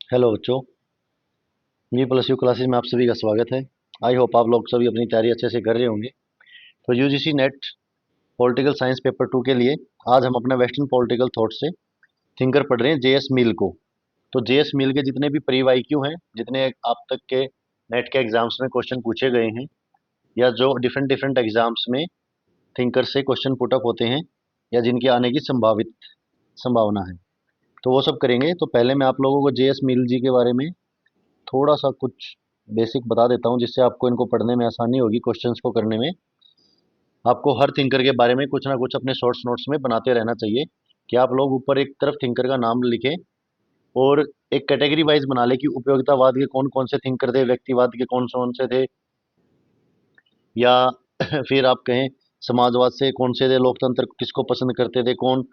Hello बच्चों। मी plus you classes में आप सभी का स्वागत है। आई होप आप लोग सभी अपनी तैयारी अच्छे से कर रहे होंगे। तो UGC net political science paper 2 के लिए आज हम अपना वेस्टर्न पॉलिटिकल थॉट से थिंकर पढ़ रहे हैं जेएस मिल को। तो जेएस मिल के जितने भी प्री वाईक्यू हैं, जितने आप तक के नेट के एग्जाम्स में क्वेश्चन पूछे गए हैं या जो डिफरेंट डिफरेंट एग्जाम्स में थिंकर से क्वेश्चन पुटअप होते हैं या जिनके आने की संभावित संभावना है, तो वो सब करेंगे। तो पहले मैं आप लोगों को जेएस मिल जी के बारे में थोड़ा सा कुछ बेसिक बता देता हूँ, जिससे आपको इनको पढ़ने में आसानी होगी, क्वेश्चंस को करने में। आपको हर थिंकर के बारे में कुछ ना कुछ अपने शॉर्ट्स नोट्स में बनाते रहना चाहिए कि आप लोग ऊपर एक तरफ थिंकर का नाम लिखें और एक कैटेगरी वाइज बना ले कि उपयोगितावाद के कौन कौन से थिंकर थे, व्यक्तिवाद के कौन कौन से थे, या फिर आप कहें समाजवाद से कौन से थे, लोकतंत्र किसको पसंद करते थे, कौन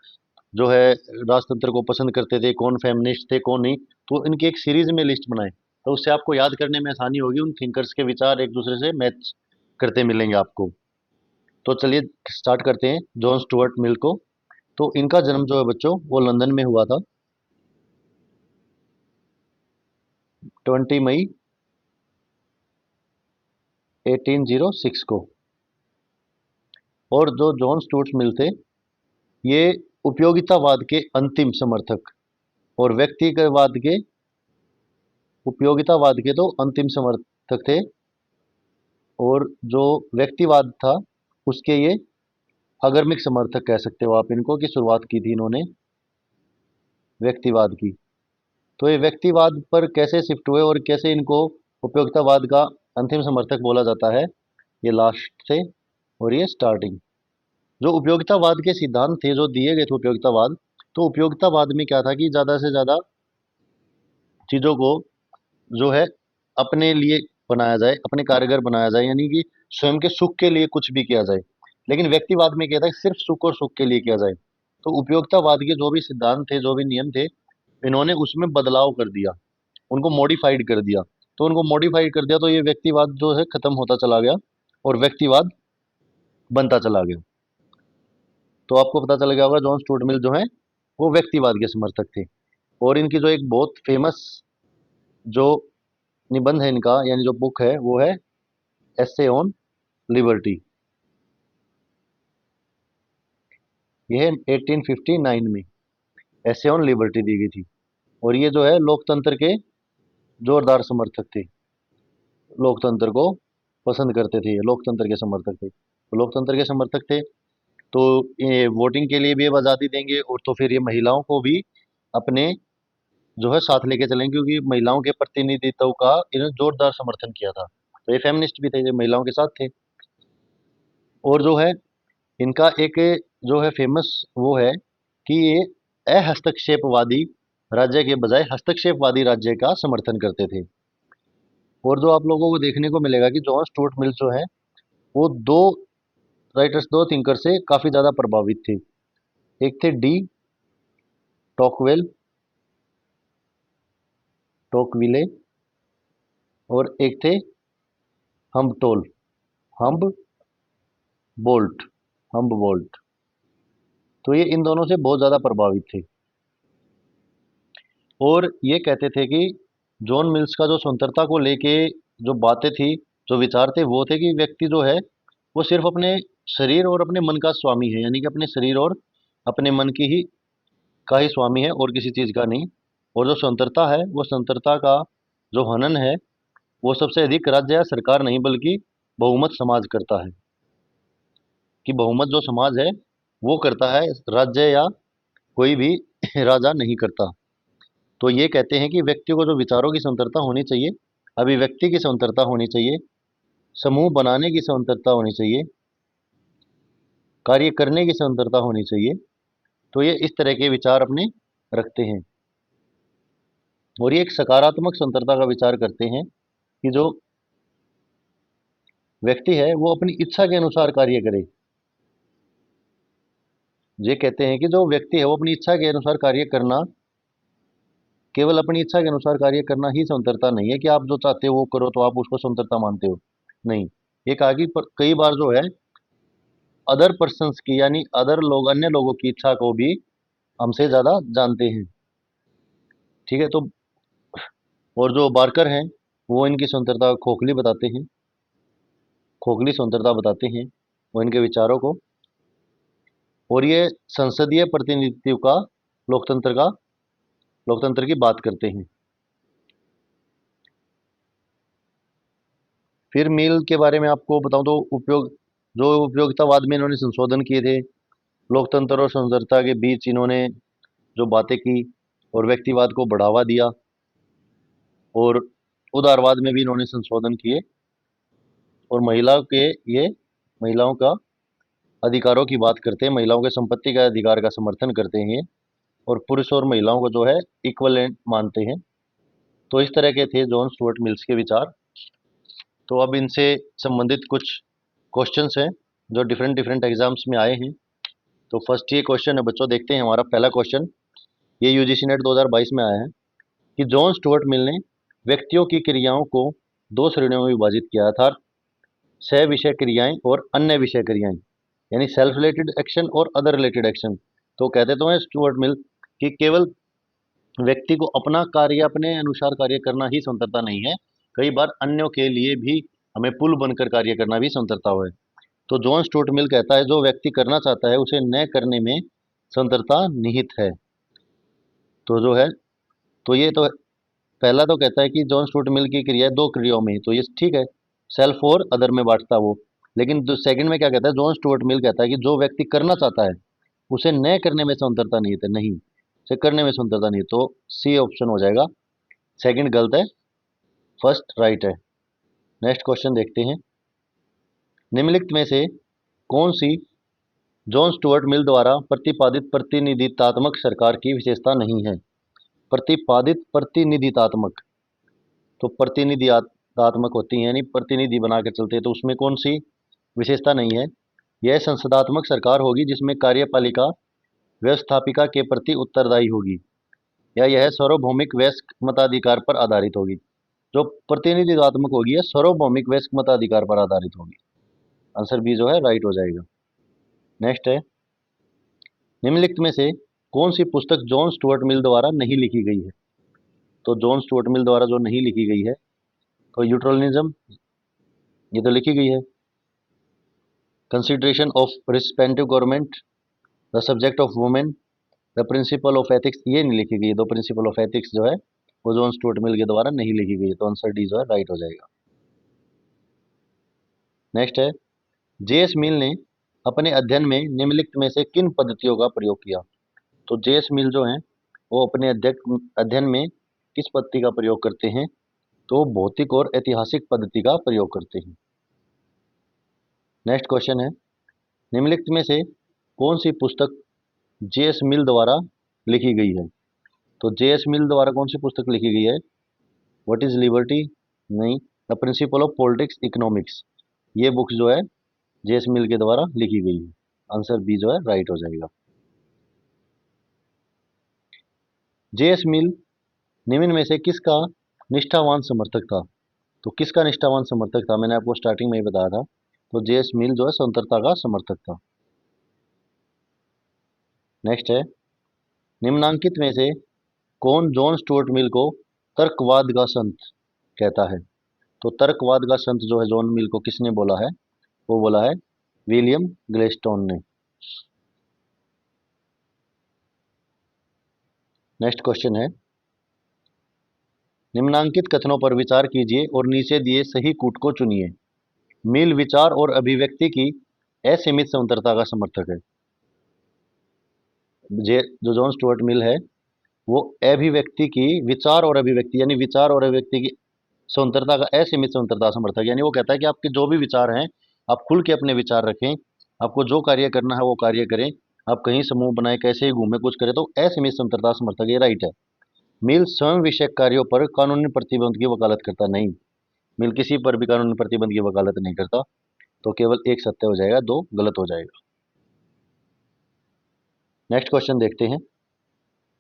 जो है राजतंत्र को पसंद करते थे, कौन फेमिनिस्ट थे, कौन नहीं। तो इनकी एक सीरीज में लिस्ट बनाएं, तो उससे आपको याद करने में आसानी होगी। उन थिंकर्स के विचार एक दूसरे से मैच करते मिलेंगे आपको। तो चलिए स्टार्ट करते हैं जॉन स्टुअर्ट मिल को। तो इनका जन्म जो है बच्चों वो लंदन में हुआ था 20 मई 1806 को। और जो जॉन स्टुअर्ट मिल थे, ये उपयोगितावाद के अंतिम समर्थक और व्यक्तिगतवाद के उपयोगितावाद के तो अंतिम समर्थक थे, और जो व्यक्तिवाद था उसके ये अगर्मिक समर्थक कह सकते हो आप इनको, की शुरुआत की थी इन्होंने व्यक्तिवाद की। तो ये व्यक्तिवाद पर कैसे शिफ्ट हुए और कैसे इनको उपयोगितावाद का अंतिम समर्थक बोला जाता है, ये लास्ट थे और ये स्टार्टिंग। जो उपयोगितावाद के सिद्धांत थे जो दिए गए थे उपयोगितावाद, तो उपयोगितावाद में क्या था कि ज़्यादा से ज़्यादा चीज़ों को जो है अपने लिए बनाया जाए, अपने कारगर बनाया जाए, यानी कि स्वयं के सुख के लिए कुछ भी किया जाए। लेकिन व्यक्तिवाद में क्या था, सिर्फ सुख और सुख के लिए किया जाए। तो उपयोगितावाद के जो भी सिद्धांत थे, जो भी नियम थे, इन्होंने उसमें बदलाव कर दिया, उनको मॉडिफाइड कर दिया। तो उनको मॉडिफाइड कर दिया तो ये व्यक्तिवाद जो है खत्म होता चला गया और व्यक्तिवाद बनता चला गया। तो आपको पता चल गया होगा जॉन स्टुअर्ट मिल जो है वो व्यक्तिवाद के समर्थक थे। और इनकी जो एक बहुत फेमस जो निबंध है इनका, यानी जो बुक है, वो है एसे ऑन लिबर्टी। ये 1859 में एसे ऑन लिबर्टी दी गई थी। और ये जो है लोकतंत्र के जोरदार समर्थक थे, लोकतंत्र को पसंद करते थे, ये लोकतंत्र के समर्थक थे। तो लोकतंत्र के समर्थक थे, तो ये वोटिंग के लिए भी अब आज़ादी देंगे, और तो फिर ये महिलाओं को भी अपने जो है साथ लेके चलेंगे, क्योंकि महिलाओं के प्रतिनिधित्व का इन्होंने जोरदार समर्थन किया था। तो ये फेमिनिस्ट भी थे, ये महिलाओं के साथ थे। और जो है इनका एक जो है फेमस वो है कि ये अहस्तक्षेपवादी राज्य के बजाय हस्तक्षेपवादी राज्य का समर्थन करते थे। और जो आप लोगों को देखने को मिलेगा कि जॉन स्टुअर्ट मिल जो है वो दो राइटर्स, दो थिंकर से काफ़ी ज़्यादा प्रभावित थे। एक थे डी टॉकवेल टोकविले, और एक थे हम्बटोल हम्ब बोल्ट हम्ब बोल्ट। तो ये इन दोनों से बहुत ज़्यादा प्रभावित थे। और ये कहते थे कि जॉन मिल्स का जो स्वतंत्रता को लेके जो बातें थी, जो विचार थे, वो थे कि व्यक्ति जो है वो सिर्फ अपने शरीर और अपने मन का स्वामी है, यानी कि अपने शरीर और अपने मन की ही का ही स्वामी है और किसी चीज़ का नहीं। और जो स्वतंत्रता है, वो स्वतंत्रता का जो हनन है वो सबसे अधिक राज्य या सरकार नहीं बल्कि बहुमत समाज करता है, कि बहुमत जो समाज है वो करता है, राज्य या कोई भी राजा नहीं करता। तो ये कहते हैं कि व्यक्ति को जो विचारों की स्वतंत्रता होनी चाहिए, अभिव्यक्ति की स्वतंत्रता होनी चाहिए, समूह बनाने की स्वतंत्रता होनी चाहिए, कार्य करने की स्वतंत्रता होनी चाहिए। तो ये इस तरह के विचार अपने रखते हैं, और ये एक सकारात्मक स्वतंत्रता का विचार करते हैं कि जो व्यक्ति है वो अपनी इच्छा के अनुसार कार्य करे। ये कहते हैं कि जो व्यक्ति है वो अपनी इच्छा के अनुसार कार्य करना, केवल अपनी इच्छा के अनुसार कार्य करना ही स्वतंत्रता नहीं है कि आप जो चाहते हो वो करो तो आप उसको स्वतंत्रता मानते हो। नहीं, एक आगे पर कई बार जो है अदर पर्सन्स की, यानी अदर लोग, अन्य लोगों की इच्छा को भी हमसे ज़्यादा जानते हैं। ठीक है, तो और जो बार्कर हैं वो इनकी स्वतंत्रता खोखली बताते हैं, खोखली स्वतंत्रता बताते हैं वो इनके विचारों को। और ये संसदीय प्रतिनिधित्व का, लोकतंत्र की बात करते हैं। फिर मिल के बारे में आपको बताऊं तो उपयोगितावाद में इन्होंने संशोधन किए थे, लोकतंत्र और स्वतंत्रता के बीच इन्होंने जो बातें की, और व्यक्तिवाद को बढ़ावा दिया, और उदारवाद में भी इन्होंने संशोधन किए, और ये महिलाओं का अधिकारों की बात करते हैं, महिलाओं के संपत्ति का अधिकार का समर्थन करते हैं, और पुरुष और महिलाओं को जो है इक्वलेंट मानते हैं। तो इस तरह के थे जॉन स्टुअर्ट मिल्स के विचार। तो अब इनसे संबंधित कुछ क्वेश्चंस हैं जो डिफरेंट डिफरेंट एग्जाम्स में आए हैं। तो फर्स्ट ये क्वेश्चन है बच्चों, देखते हैं हमारा पहला क्वेश्चन। ये यूजीसी नेट 2022 में आया है कि जॉन स्टुअर्ट मिल ने व्यक्तियों की क्रियाओं को दो श्रेणियों में विभाजित किया था, सह विषय क्रियाएं और अन्य विषय क्रियाएं, यानी सेल्फ रिलेटेड एक्शन और अदर रिलेटेड एक्शन। तो कहते तो हैं स्टुअर्ट मिल कि केवल व्यक्ति को अपना कार्य, अपने अनुसार कार्य करना ही स्वतंत्रता नहीं है, कई बार अन्यों के लिए भी हमें पुल बनकर कार्य करना भी स्वतंत्रता है। तो जॉन स्टुअर्ट मिल कहता है जो व्यक्ति करना चाहता है उसे न करने में स्वतंत्रता निहित है। तो जो है, तो ये तो पहला तो कहता है कि जॉन स्टुअर्ट मिल की क्रिया दो क्रियाओं में, तो ये ठीक है, सेल्फ और अदर में बांटता वो। लेकिन जो सेकंड में क्या कहता है, जॉन स्टुअर्ट मिल कहता है कि जो व्यक्ति करना चाहता है उसे न करने में स्वतंत्रता नहीं है, नहीं, उसे करने में स्वतंत्रता नहीं है। तो सी ऑप्शन हो जाएगा, सेकंड गलत है, फर्स्ट राइट है। नेक्स्ट क्वेश्चन देखते हैं, निम्नलिखित में से कौन सी जॉन स्टुअर्ट मिल द्वारा प्रतिपादित प्रतिनिधित्वात्मक सरकार की विशेषता नहीं है। प्रतिपादित प्रतिनिधित्वात्मक, तो प्रतिनिधित्वात्मक होती है यानी प्रतिनिधि बना के चलते हैं, तो उसमें कौन सी विशेषता नहीं है। यह संसदात्मक सरकार होगी जिसमें कार्यपालिका व्यवस्थापिका के प्रति उत्तरदायी होगी, या यह सार्वभौमिक वयस्क मताधिकार पर आधारित होगी। जो प्रतिनिधित्वात्मक होगी यह सार्वभौमिक वयस्क मताधिकार पर आधारित होगी। आंसर बी जो है राइट हो जाएगा। नेक्स्ट है, निम्नलिखित में से कौन सी पुस्तक जॉन स्टुअर्ट मिल द्वारा नहीं लिखी गई है। तो जॉन स्टुअर्ट मिल द्वारा जो नहीं लिखी गई है, तो यूट्रोलिज्म, ये तो लिखी गई है। Consideration of respective government, the subject of women, the principle of ethics, ये नहीं लिखी गई है। दो प्रिंसिपल ऑफ एथिक्स जो है वो जॉन स्टुअर्ट मिल के द्वारा नहीं लिखी गई है, तो आंसर डी जो है राइट हो जाएगा। नेक्स्ट है, जेएस मिल ने अपने अध्ययन में निम्नलिखित में से किन पद्धतियों का प्रयोग किया। तो जेएस मिल जो है वो अपने अध्ययन में किस पद्धति का प्रयोग करते हैं, तो भौतिक और ऐतिहासिक पद्धति का प्रयोग करते हैं। नेक्स्ट क्वेश्चन है, निम्नलिखित में से कौन सी पुस्तक जेएस मिल द्वारा लिखी गई है। तो जेएस मिल द्वारा कौन सी पुस्तक लिखी गई है, व्हाट इज लिबर्टी, नहीं, the principle of politics economics, ये बुक जो है जेएस मिल के द्वारा लिखी गई है। आंसर बी जो है राइट हो जाएगा। जेएस मिल निम्न में से किसका निष्ठावान समर्थक था। तो किसका निष्ठावान समर्थक था, मैंने आपको स्टार्टिंग में ही बताया था। तो जेएस मिल जो है स्वतंत्रता का समर्थक था। नेक्स्ट है, निम्नांकित में से कौन जॉन स्टुअर्ट मिल को तर्कवाद का संत कहता है। तो तर्कवाद का संत जो है जॉन मिल को किसने बोला है, वो बोला है विलियम ग्लेस्टोन ने। नेक्स्ट क्वेश्चन है, निम्नांकित कथनों पर विचार कीजिए और नीचे दिए सही कूट को चुनिए। मिल विचार और अभिव्यक्ति की असीमित स्वतंत्रता का समर्थक है। जो जॉन स्टुअर्ट मिल है वो अभिव्यक्ति की, विचार और अभिव्यक्ति यानी विचार और अभिव्यक्ति की स्वतंत्रता का असीमित स्वतंत्रता समर्थक, यानी वो कहता है कि आपके जो भी विचार हैं आप खुल के अपने विचार रखें, आपको जो कार्य करना है वो कार्य करें, आप कहीं समूह बनाए, कैसे ही घूमे, कुछ करें, तो असीमित स्वतंत्रता समर्थक, ये राइट है। मिल स्वयं विषयक कार्यों पर कानूनी प्रतिबंध की वकालत करता नहीं, मिल किसी पर भी कानूनी प्रतिबंध की वकालत नहीं करता। तो केवल एक सत्य हो जाएगा, दो गलत हो जाएगा। नेक्स्ट क्वेश्चन देखते हैं,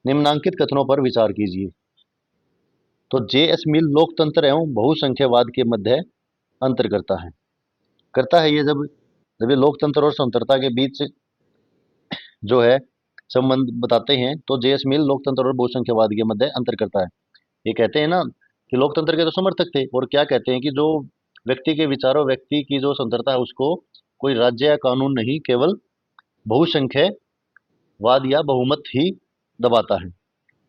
निम्नांकित कथनों पर विचार कीजिए। तो जेएस मिल लोकतंत्र एवं बहुसंख्यवाद के मध्य अंतर करता है ये जब जब ये लोकतंत्र और स्वतंत्रता के बीच जो है संबंध बताते हैं, तो जेएस मिल लोकतंत्र और बहुसंख्यवाद के मध्य अंतर करता है। ये कहते हैं ना कि लोकतंत्र के तो समर्थक थे और क्या कहते हैं कि जो व्यक्ति के विचारों, व्यक्ति की जो स्वतंत्रता है, उसको कोई राज्य या कानून नहीं, केवल बहुसंख्यवाद या बहुमत ही दबाता है।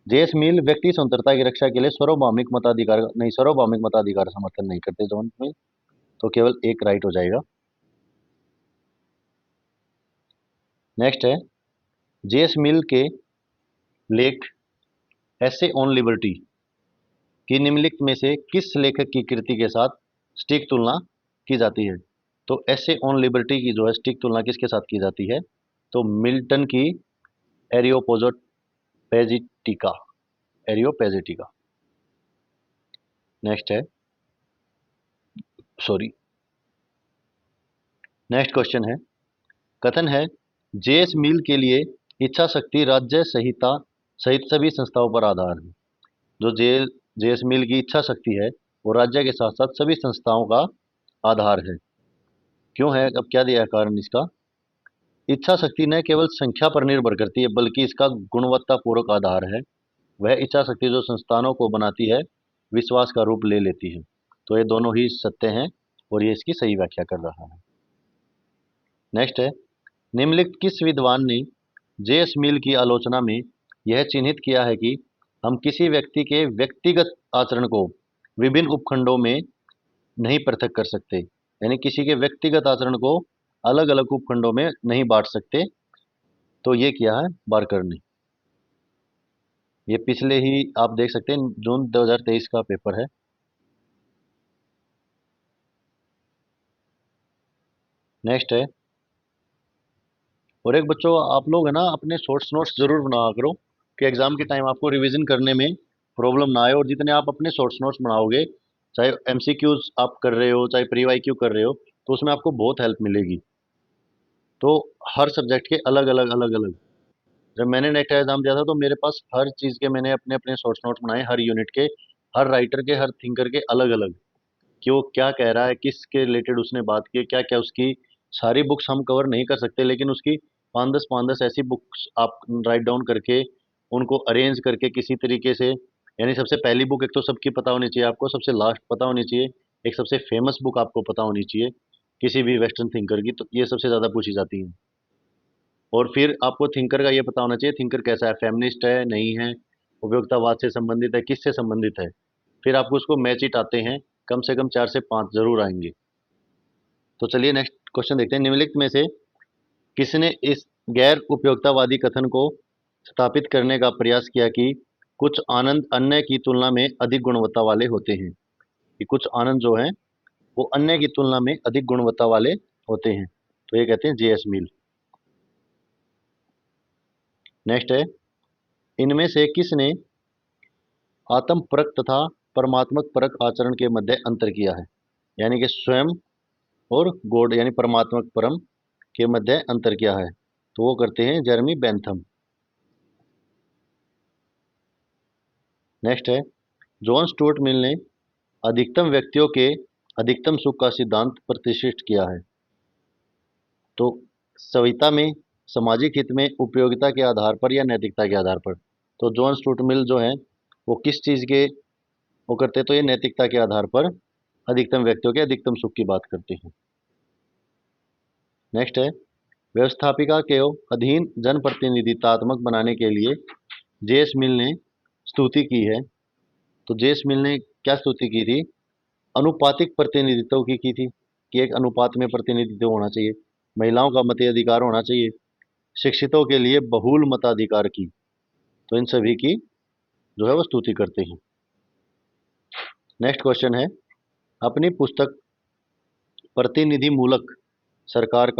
जेएस मिल व्यक्ति स्वतंत्रता की रक्षा के लिए सार्वभौमिक मताधिकार समर्थन नहीं करते जॉन मिल। तो केवल एक राइट हो जाएगा। नेक्स्ट है, जेएस मिल के लेख एसे ऑन लिबर्टी कि निम्नलिखित में से किस लेखक की कृति के साथ सटीक तुलना की जाती है। तो एसे ऑन लिबर्टी की जो है सटीक तुलना किसके साथ की जाती है? तो मिल्टन की एरियोपेजिटिका एरियोपेजिटिका। नेक्स्ट है, सॉरी, नेक्स्ट क्वेश्चन है, कथन है जेएस मिल के लिए इच्छा शक्ति राज्य संहिता सहित सभी संस्थाओं पर आधार है। जो जेएस मिल की इच्छा शक्ति है वो राज्य के साथ साथ सभी संस्थाओं का आधार है। क्यों है? अब क्या दिया है कारण इसका? इच्छा शक्ति न केवल संख्या पर निर्भर करती है बल्कि इसका गुणवत्तापूर्वक आधार है। वह इच्छा शक्ति जो संस्थानों को बनाती है विश्वास का रूप ले लेती है। तो ये दोनों ही सत्य हैं और ये इसकी सही व्याख्या कर रहा है। नेक्स्ट है, निम्नलिखित किस विद्वान ने जेएस मिल की आलोचना में यह चिन्हित किया है कि हम किसी व्यक्ति के व्यक्तिगत आचरण को विभिन्न उपखंडों में नहीं पृथक कर सकते, यानी किसी के व्यक्तिगत आचरण को अलग अलग उपखंडों में नहीं बांट सकते। तो ये किया है बारकर ने। ये पिछले ही आप देख सकते हैं जून 2023 का पेपर है। नेक्स्ट है, और एक बच्चों आप लोग है ना अपने शॉर्ट्स नोट्स जरूर बनाया करो कि एग्जाम के टाइम आपको रिवीजन करने में प्रॉब्लम ना आए। और जितने आप अपने शॉर्ट्स नोट्स बनाओगे, चाहे एमसीक्यूज आप कर रहे हो चाहे प्री वाईक्यू कर रहे हो, तो उसमें आपको बहुत हेल्प मिलेगी। तो हर सब्जेक्ट के अलग अलग जब मैंने नेट का एग्जाम दिया था तो मेरे पास हर चीज़ के मैंने अपने अपने शॉर्ट्स नोट्स बनाए, हर यूनिट के, हर राइटर के, हर थिंकर के अलग अलग, कि वो क्या कह रहा है, किसके रिलेटेड उसने बात की, क्या क्या उसकी। सारी बुक्स हम कवर नहीं कर सकते लेकिन उसकी पाँच दस ऐसी बुक्स आप राइट डाउन करके उनको अरेंज करके किसी तरीके से, यानी सबसे पहली बुक एक तो सबकी पता होनी चाहिए आपको, सबसे लास्ट पता होनी चाहिए, एक सबसे फेमस बुक आपको पता होनी चाहिए किसी भी वेस्टर्न थिंकर की, तो ये सबसे ज़्यादा पूछी जाती है। और फिर आपको थिंकर का ये पता होना चाहिए थिंकर कैसा है, फेमिनिस्ट है नहीं है, उपयोगितावाद से संबंधित है, किससे संबंधित है। फिर आपको उसको मैच इट आते हैं, कम से कम 4 से 5 जरूर आएंगे। तो चलिए नेक्स्ट क्वेश्चन देखते हैं, निम्नलिखित में से किसने इस गैर उपयोगितावादी कथन को स्थापित करने का प्रयास किया कि कुछ आनंद अन्य की तुलना में अधिक गुणवत्ता वाले होते हैं? कि कुछ आनंद जो हैं वो अन्य की तुलना में अधिक गुणवत्ता वाले होते हैं। तो ये कहते हैं जेएस मिल। नेक्स्ट है, इनमें से किसने आत्म परक तथा परमात्मक परक आचरण के मध्य अंतर किया है? यानी कि स्वयं और गॉड यानी परमात्मक परम के मध्य अंतर किया है? तो वो करते हैं जेरमी बेंथम। नेक्स्ट है, जॉन स्टुअर्ट मिल ने अधिकतम व्यक्तियों के अधिकतम सुख का सिद्धांत प्रतिष्ठित किया है। तो सविता में, सामाजिक हित में, उपयोगिता के आधार पर या नैतिकता के आधार पर? तो जॉन स्टुअर्ट मिल जो है वो किस चीज़ के वो करते हैं? तो ये नैतिकता के आधार पर अधिकतम व्यक्तियों के अधिकतम सुख की बात करते हैं। नेक्स्ट है, व्यवस्थापिका के अधीन जनप्रतिनिधित्वात्मक बनाने के लिए जेएस मिल ने स्तुति की है। तो जेएस मिल ने क्या स्तुति की थी? अनुपातिक प्रतिनिधित्व की थी कि एक अनुपात में प्रतिनिधित्व होना चाहिए, महिलाओं का मताधिकार होना चाहिए, शिक्षितों के लिए बहुल मताधिकार की। तो इन सभी की जो है वो स्तुति करते हैं। नेक्स्ट क्वेश्चन है, अपनी पुस्तक प्रतिनिधि मूलक सरकार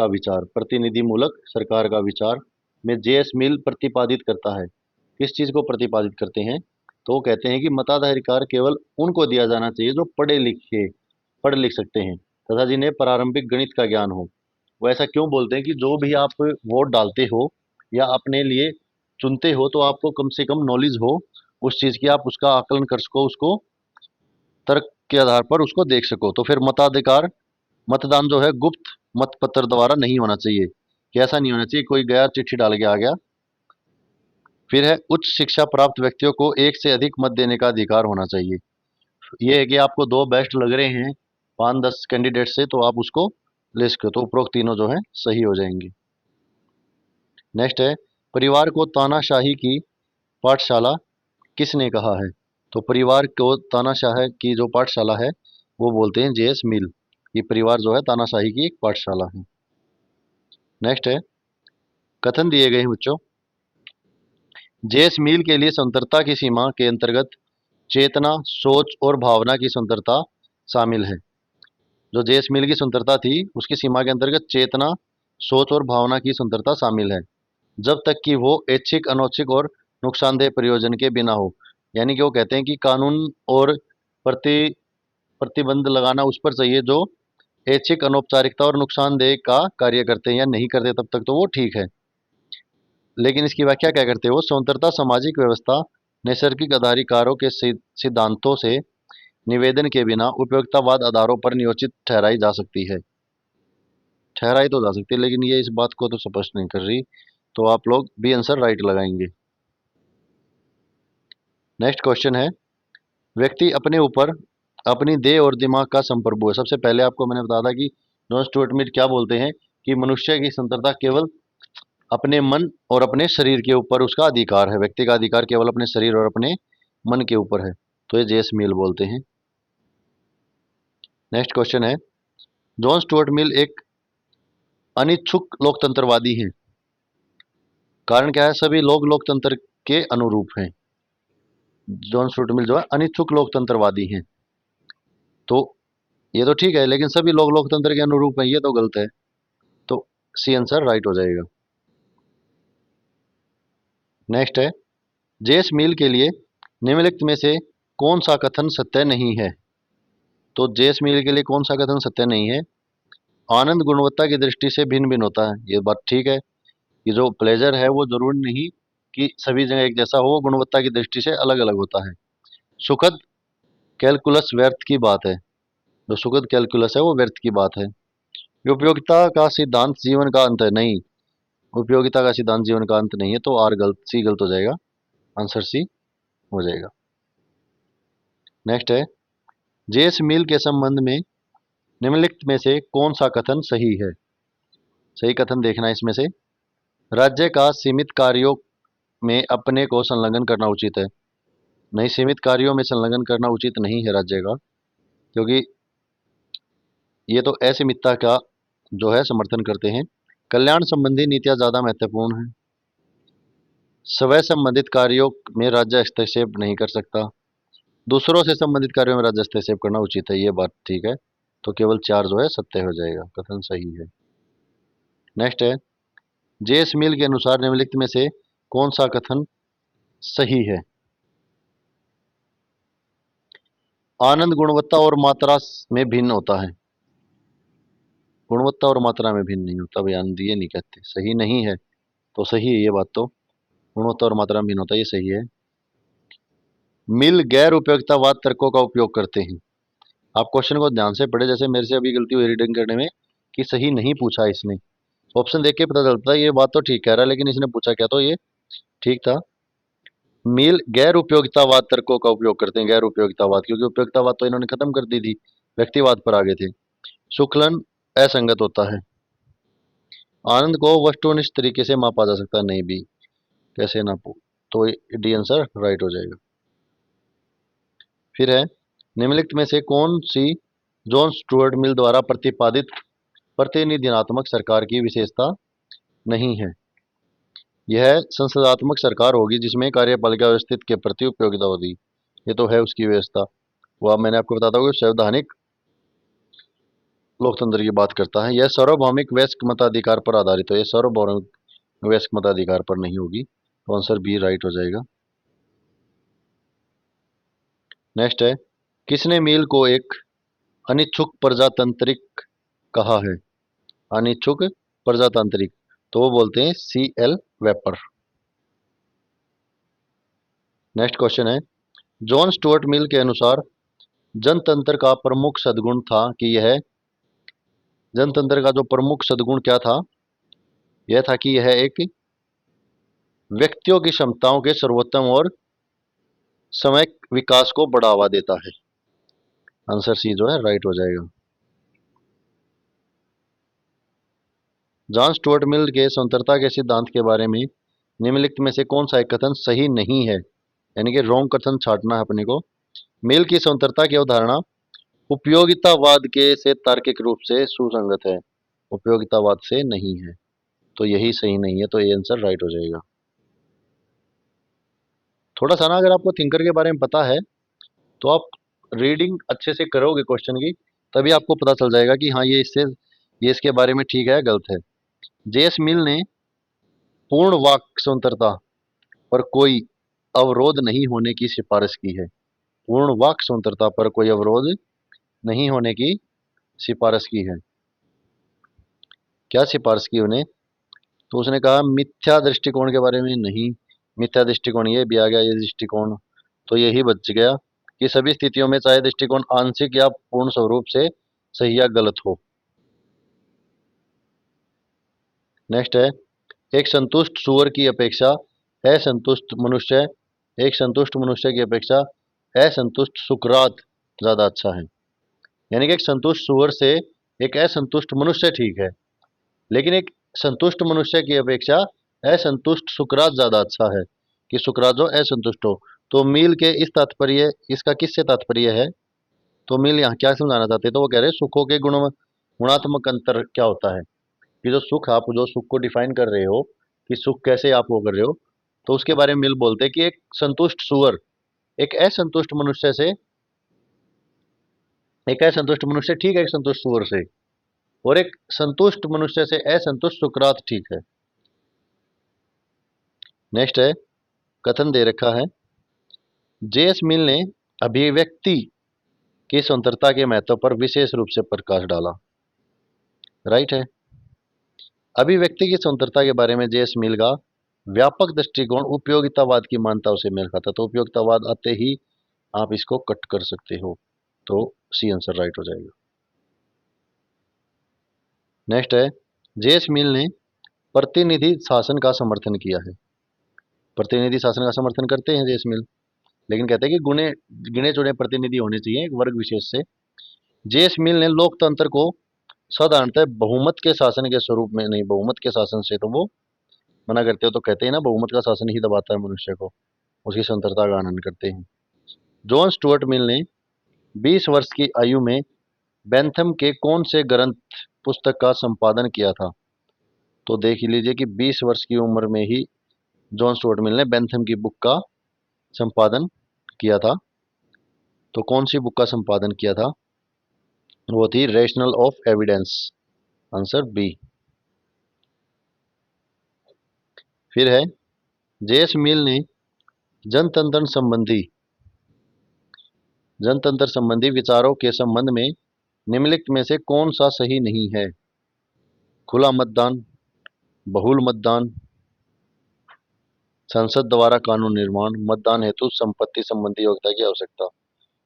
का विचार में जेएस मिल प्रतिपादित करता है, किस चीज़ को प्रतिपादित करते हैं? तो वो कहते हैं कि मताधिकार केवल उनको दिया जाना चाहिए जो पढ़ लिख सकते हैं तथा जिन्हें प्रारंभिक गणित का ज्ञान हो। वो ऐसा क्यों बोलते हैं कि जो भी आप वोट डालते हो या अपने लिए चुनते हो तो आपको कम से कम नॉलेज हो उस चीज़ की, आप उसका आकलन कर सको, उसको तर्क के आधार पर उसको देख सको। तो फिर मताधिकार, मतदान जो है गुप्त मतपत्र द्वारा नहीं होना चाहिए, कि ऐसा नहीं होना चाहिए कोई गया चिट्ठी डाल के आ गया। फिर है, उच्च शिक्षा प्राप्त व्यक्तियों को एक से अधिक मत देने का अधिकार होना चाहिए। ये है कि आपको दो बेस्ट लग रहे हैं 5-10 कैंडिडेट से, तो आप उसको लिस्ट करो, तो उपरोक्त तीनों जो है सही हो जाएंगे। नेक्स्ट है, परिवार को तानाशाही की पाठशाला किसने कहा है? तो परिवार को तानाशाही की जो पाठशाला है वो बोलते हैं जेएस मिल। ये परिवार जो है तानाशाही की एक पाठशाला है। नेक्स्ट है, कथन दिए गए हैं बच्चों, जेएस मिल के लिए स्वतंत्रता की सीमा के अंतर्गत चेतना, सोच और भावना की स्वतंत्रता शामिल है। जो जेएस मिल की स्वतंत्रता थी उसकी सीमा के अंतर्गत चेतना, सोच और भावना की स्वतंत्रता शामिल है, जब तक कि वो ऐच्छिक, अनौच्छिक और नुकसानदेह प्रयोजन के बिना हो। यानी कि वो कहते हैं कि कानून और प्रति प्रतिबंध लगाना उस पर चाहिए जो ऐच्छिक, अनौपचारिकता और नुकसानदेह का कार्य करते हैं या नहीं करते, तब तक तो वो ठीक है। लेकिन इसकी व्याख्या क्या करते हैं वो, स्वतंत्रता सामाजिक व्यवस्था, नैसर्गिक अधिकारों के सिद्धांतों से निवेदन के बिना उपयोगितावाद आधारों पर नियोजित ठहराई जा सकती है। ठहराई तो जा सकती है, लेकिन ये इस बात को तो स्पष्ट नहीं कर रही, तो आप लोग बी आंसर राइट लगाएंगे। नेक्स्ट क्वेश्चन है, व्यक्ति अपने ऊपर अपनी देह और दिमाग का संप्रभु है। सबसे पहले आपको मैंने बताया था कि जॉन स्टुअर्ट मिल क्या बोलते हैं कि मनुष्य की स्वतंत्रता केवल अपने मन और अपने शरीर के ऊपर उसका अधिकार है। व्यक्ति का अधिकार केवल अपने शरीर और अपने मन के ऊपर है, तो ये जेएस मिल बोलते हैं। नेक्स्ट क्वेश्चन है, जॉन स्टुअर्ट मिल एक अनिच्छुक लोकतंत्रवादी हैं। कारण क्या है, सभी लोग लोकतंत्र के अनुरूप हैं। जॉन स्टुअर्ट मिल जो है अनिच्छुक लोकतंत्रवादी हैं, तो ये तो ठीक है, लेकिन सभी लोग लोकतंत्र के अनुरूप हैं, ये तो गलत है, तो सी आंसर राइट हो जाएगा। नेक्स्ट है, जेएस मिल के लिए निम्नलिखित में से कौन सा कथन सत्य नहीं है? तो जेएस मिल के लिए कौन सा कथन सत्य नहीं है? आनंद गुणवत्ता की दृष्टि से भिन्न भिन्न होता है, ये बात ठीक है। ये जो प्लेजर है वो जरूरी नहीं कि सभी जगह एक जैसा हो, वो गुणवत्ता की दृष्टि से अलग अलग होता है। सुखद कैलकुलस व्यर्थ की बात है, जो सुखद कैलकुलस है वो व्यर्थ की बात है। उपयोगिता का सिद्धांत जीवन का अंत है, नहीं, उपयोगिता का सिद्धांत जीवन का अंत नहीं है, तो आर गलत, सी गलत हो जाएगा, आंसर सी हो जाएगा। नेक्स्ट है, जेएस मिल के संबंध में निम्नलिखित में से कौन सा कथन सही है? सही कथन देखना है इसमें से, राज्य का सीमित कार्यों में अपने को संलग्न करना उचित है। नहीं, सीमित कार्यों में संलग्न करना उचित नहीं है राज्य का, क्योंकि ये तो असीमितता का जो है समर्थन करते हैं। कल्याण संबंधी नीतियां ज्यादा महत्वपूर्ण हैं। स्वयं संबंधित कार्यों में राज्य हस्तक्षेप नहीं कर सकता। दूसरों से संबंधित कार्यों में राज्य हस्तक्षेप करना उचित है, ये बात ठीक है, तो केवल 4 जो है सत्य हो जाएगा, कथन सही है। नेक्स्ट है, जेएस मिल के अनुसार निम्नलिखित में से कौन सा कथन सही है? आनंद गुणवत्ता और मात्रा में भिन्न होता है। गुणवत्ता और मात्रा में भिन्न नहीं होता, भाई आनंद ये नहीं कहते, सही नहीं है, तो सही है ये बात, तो गुणवत्ता और मात्रा में भिन्न होता है, ये सही है। मिल गैर उपयोगितावाद तर्कों का उपयोग करते हैं। आप क्वेश्चन को ध्यान से पढ़े, जैसे मेरे से अभी गलती हुई रीडिंग करने में कि सही नहीं पूछा इसने। ऑप्शन देख के पता चलता है ये बात तो ठीक कह रहा है, लेकिन इसने पूछा क्या, तो ये ठीक था। मिल गैर उपयोगितावाद तर्कों का उपयोग करते हैं, गैर उपयोगितावाद, क्योंकि उपयोगितावाद तो इन्होंने खत्म कर दी थी, व्यक्तिवाद पर आ गए थे। शुक्लन असंगत होता है। आनंद को वस्तुनिष्ठ तरीके से मापा जा सकता है, नहीं भी, कैसे नापो, तो डी आंसर राइट हो जाएगा। फिर है, निम्नलिखित में से कौन सी जॉन स्टुअर्ट मिल द्वारा प्रतिपादित प्रतिनिधित्वात्मक सरकार की विशेषता नहीं है? यह संसदात्मक सरकार होगी जिसमें कार्यपालिका व्यवस्थित के प्रति उपयोगिता होगी, ये तो है उसकी व्यवस्था। वो अब मैंने आपको बताता हूँ कि संवैधानिक लोकतंत्र की बात करता है। यह सार्वभौमिक वयस्क मताधिकार पर आधारित है, यह सार्वभौमिक वयस्क मताधिकार पर नहीं होगी, तो आंसर बी राइट हो जाएगा। नेक्स्ट है, किसने मिल को एक अनिच्छुक प्रजातांत्रिक कहा है? अनिच्छुक प्रजातांत्रिक, तो वो बोलते हैं C L Wayper. Next question है, जॉन स्टुअर्ट मिल के अनुसार जनतंत्र का प्रमुख सद्गुण था कि यह, जनतंत्र का जो प्रमुख सद्गुण क्या था, यह था कि यह एक व्यक्तियों की क्षमताओं के सर्वोत्तम और सामूहिक विकास को बढ़ावा देता है। आंसर सी जो है राइट हो जाएगा। जॉन स्टुअर्ट मिल के स्वतंत्रता के सिद्धांत के बारे में निम्नलिखित में से कौन सा एक कथन सही नहीं है, यानी कि रॉन्ग कथन छांटना है अपने को। मिल की स्वतंत्रता की अवधारणा उपयोगितावाद के से तार्किक रूप से सुसंगत है, उपयोगितावाद से नहीं है, तो यही सही नहीं है, तो ये आंसर राइट हो जाएगा। थोड़ा सा ना अगर आपको थिंकर के बारे में पता है तो आप रीडिंग अच्छे से करोगे क्वेश्चन की, तभी आपको पता चल जाएगा कि हाँ ये इसके बारे में ठीक है गलत है। जेएस मिल ने पूर्ण वाक स्वतंत्रता पर कोई अवरोध नहीं होने की सिफारिश की है। पूर्ण वाक स्वतंत्रता पर कोई अवरोध नहीं होने की सिफारिश की है। क्या सिफारिश की उन्हें? तो उसने कहा मिथ्या दृष्टिकोण के बारे में नहीं, मिथ्या दृष्टिकोण ये भी आ गया, ये दृष्टिकोण तो यही बच गया कि सभी स्थितियों में चाहे दृष्टिकोण आंशिक या पूर्ण स्वरूप से सही या गलत हो। नेक्स्ट है, एक संतुष्ट सूअर की अपेक्षा असंतुष्ट मनुष्य एक संतुष्ट मनुष्य की अपेक्षा असंतुष्ट सुकरात ज्यादा अच्छा है। यानी कि एक संतुष्ट सूअर से एक असंतुष्ट मनुष्य ठीक है, लेकिन एक संतुष्ट मनुष्य की अपेक्षा असंतुष्ट सुकरात ज्यादा अच्छा है कि सुकरात जो असंतुष्ट हो। तो मील के इस तात्पर्य इसका किससे तात्पर्य है? तो मील यहाँ क्या समझाना चाहते हैं, तो वो कह रहे हैं सुखों के गुणात्मक अंतर क्या होता है, कि जो सुख आप जो सुख को डिफाइन कर रहे हो कि सुख कैसे आप वो कर रहे हो, तो उसके बारे में मिल बोलते हैं कि एक संतुष्ट सुअर एक असंतुष्ट मनुष्य से एक असंतुष्ट मनुष्य ठीक है एक संतुष्ट सुअर से, और एक संतुष्ट मनुष्य से असंतुष्ट सुकरात ठीक है। नेक्स्ट है, कथन दे रखा है, जेएस मिल ने अभिव्यक्ति की स्वतंत्रता के महत्व पर विशेष रूप से प्रकाश डाला। राइट है। अभिव्यक्ति की स्वतंत्रता के बारे में जेएस मिल का व्यापक दृष्टिकोण उपयोगितावाद की मान्यताओं से मेल खाता, तो उपयोगितावाद आते ही आप इसको कट कर सकते हो, तो सी आंसर राइट हो जाएगा। नेक्स्ट है, जेएस मिल ने प्रतिनिधि शासन का समर्थन किया है। प्रतिनिधि शासन का समर्थन करते हैं जेएस मिल, लेकिन कहते हैं कि गुने गिने चुने प्रतिनिधि होने चाहिए एक वर्ग विशेष से। जेएस मिल ने लोकतंत्र को साधारणतः बहुमत के शासन के स्वरूप में नहीं, बहुमत के शासन से तो वो मना करते हो, तो कहते हैं ना बहुमत का शासन ही दबाता है मनुष्य को, उसकी स्वतंत्रता का आनंद करते हैं। जॉन स्टुअर्ट मिल ने 20 वर्ष की आयु में बेंथम के कौन से ग्रंथ पुस्तक का संपादन किया था? तो देख ही लीजिए कि 20 वर्ष की उम्र में ही जॉन स्टुअर्ट मिल ने बेंथम की बुक का संपादन किया था। तो कौन सी बुक का संपादन किया था? वो थी rational of evidence, answer B. फिर है, जेएस मिल ने जनतंत्र संबंधी जनतंत्र संबंधी विचारों के संबंध में निम्नलिखित में से कौन सा सही नहीं है? खुला मतदान, बहुल मतदान, संसद द्वारा कानून निर्माण, मतदान हेतु संपत्ति संबंधी योग्यता की आवश्यकता।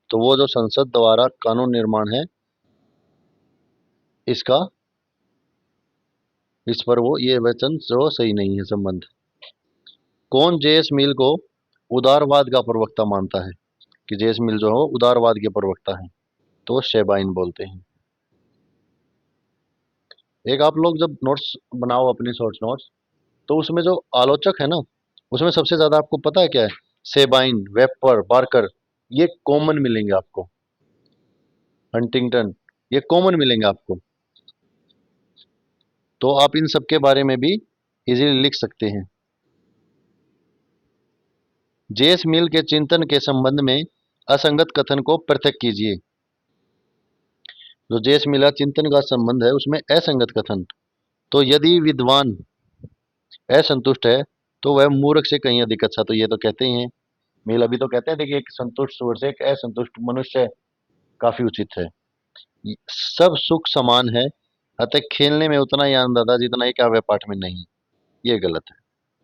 तो वो जो संसद द्वारा कानून निर्माण है इसका इस पर वो ये वचन जो सही नहीं है संबंध। कौन जेएस मिल को उदारवाद का प्रवक्ता मानता है, कि जेएस मिल जो है वो उदारवाद के प्रवक्ता है? तो शेबाइन बोलते हैं। एक आप लोग जब नोट्स बनाओ अपने शॉर्ट नोट्स, तो उसमें जो आलोचक है ना, उसमें सबसे ज्यादा आपको पता है क्या है? सेबाइन, वेपर, बार्कर, ये कॉमन मिलेंगे आपको। हंटिंगटन, ये कॉमन मिलेंगे आपको, तो आप इन सब के बारे में भी इजीली लिख सकते हैं। जेएस मिल के चिंतन के संबंध में असंगत कथन को पृथक कीजिए। जो जेएस मिल का चिंतन का संबंध है उसमें असंगत कथन, तो यदि विद्वान असंतुष्ट है तो वह मूर्ख से कहीं अधिक अच्छा, तो ये तो कहते ही हैं। मिल अभी तो कहते हैं देखिए एक संतुष्ट सूर से एक असंतुष्ट मनुष्य काफी उचित है। सब सुख समान है, अतः खेलने में उतना ही आनंद आता जितना ही काव्य पाठ में नहीं, ये गलत है।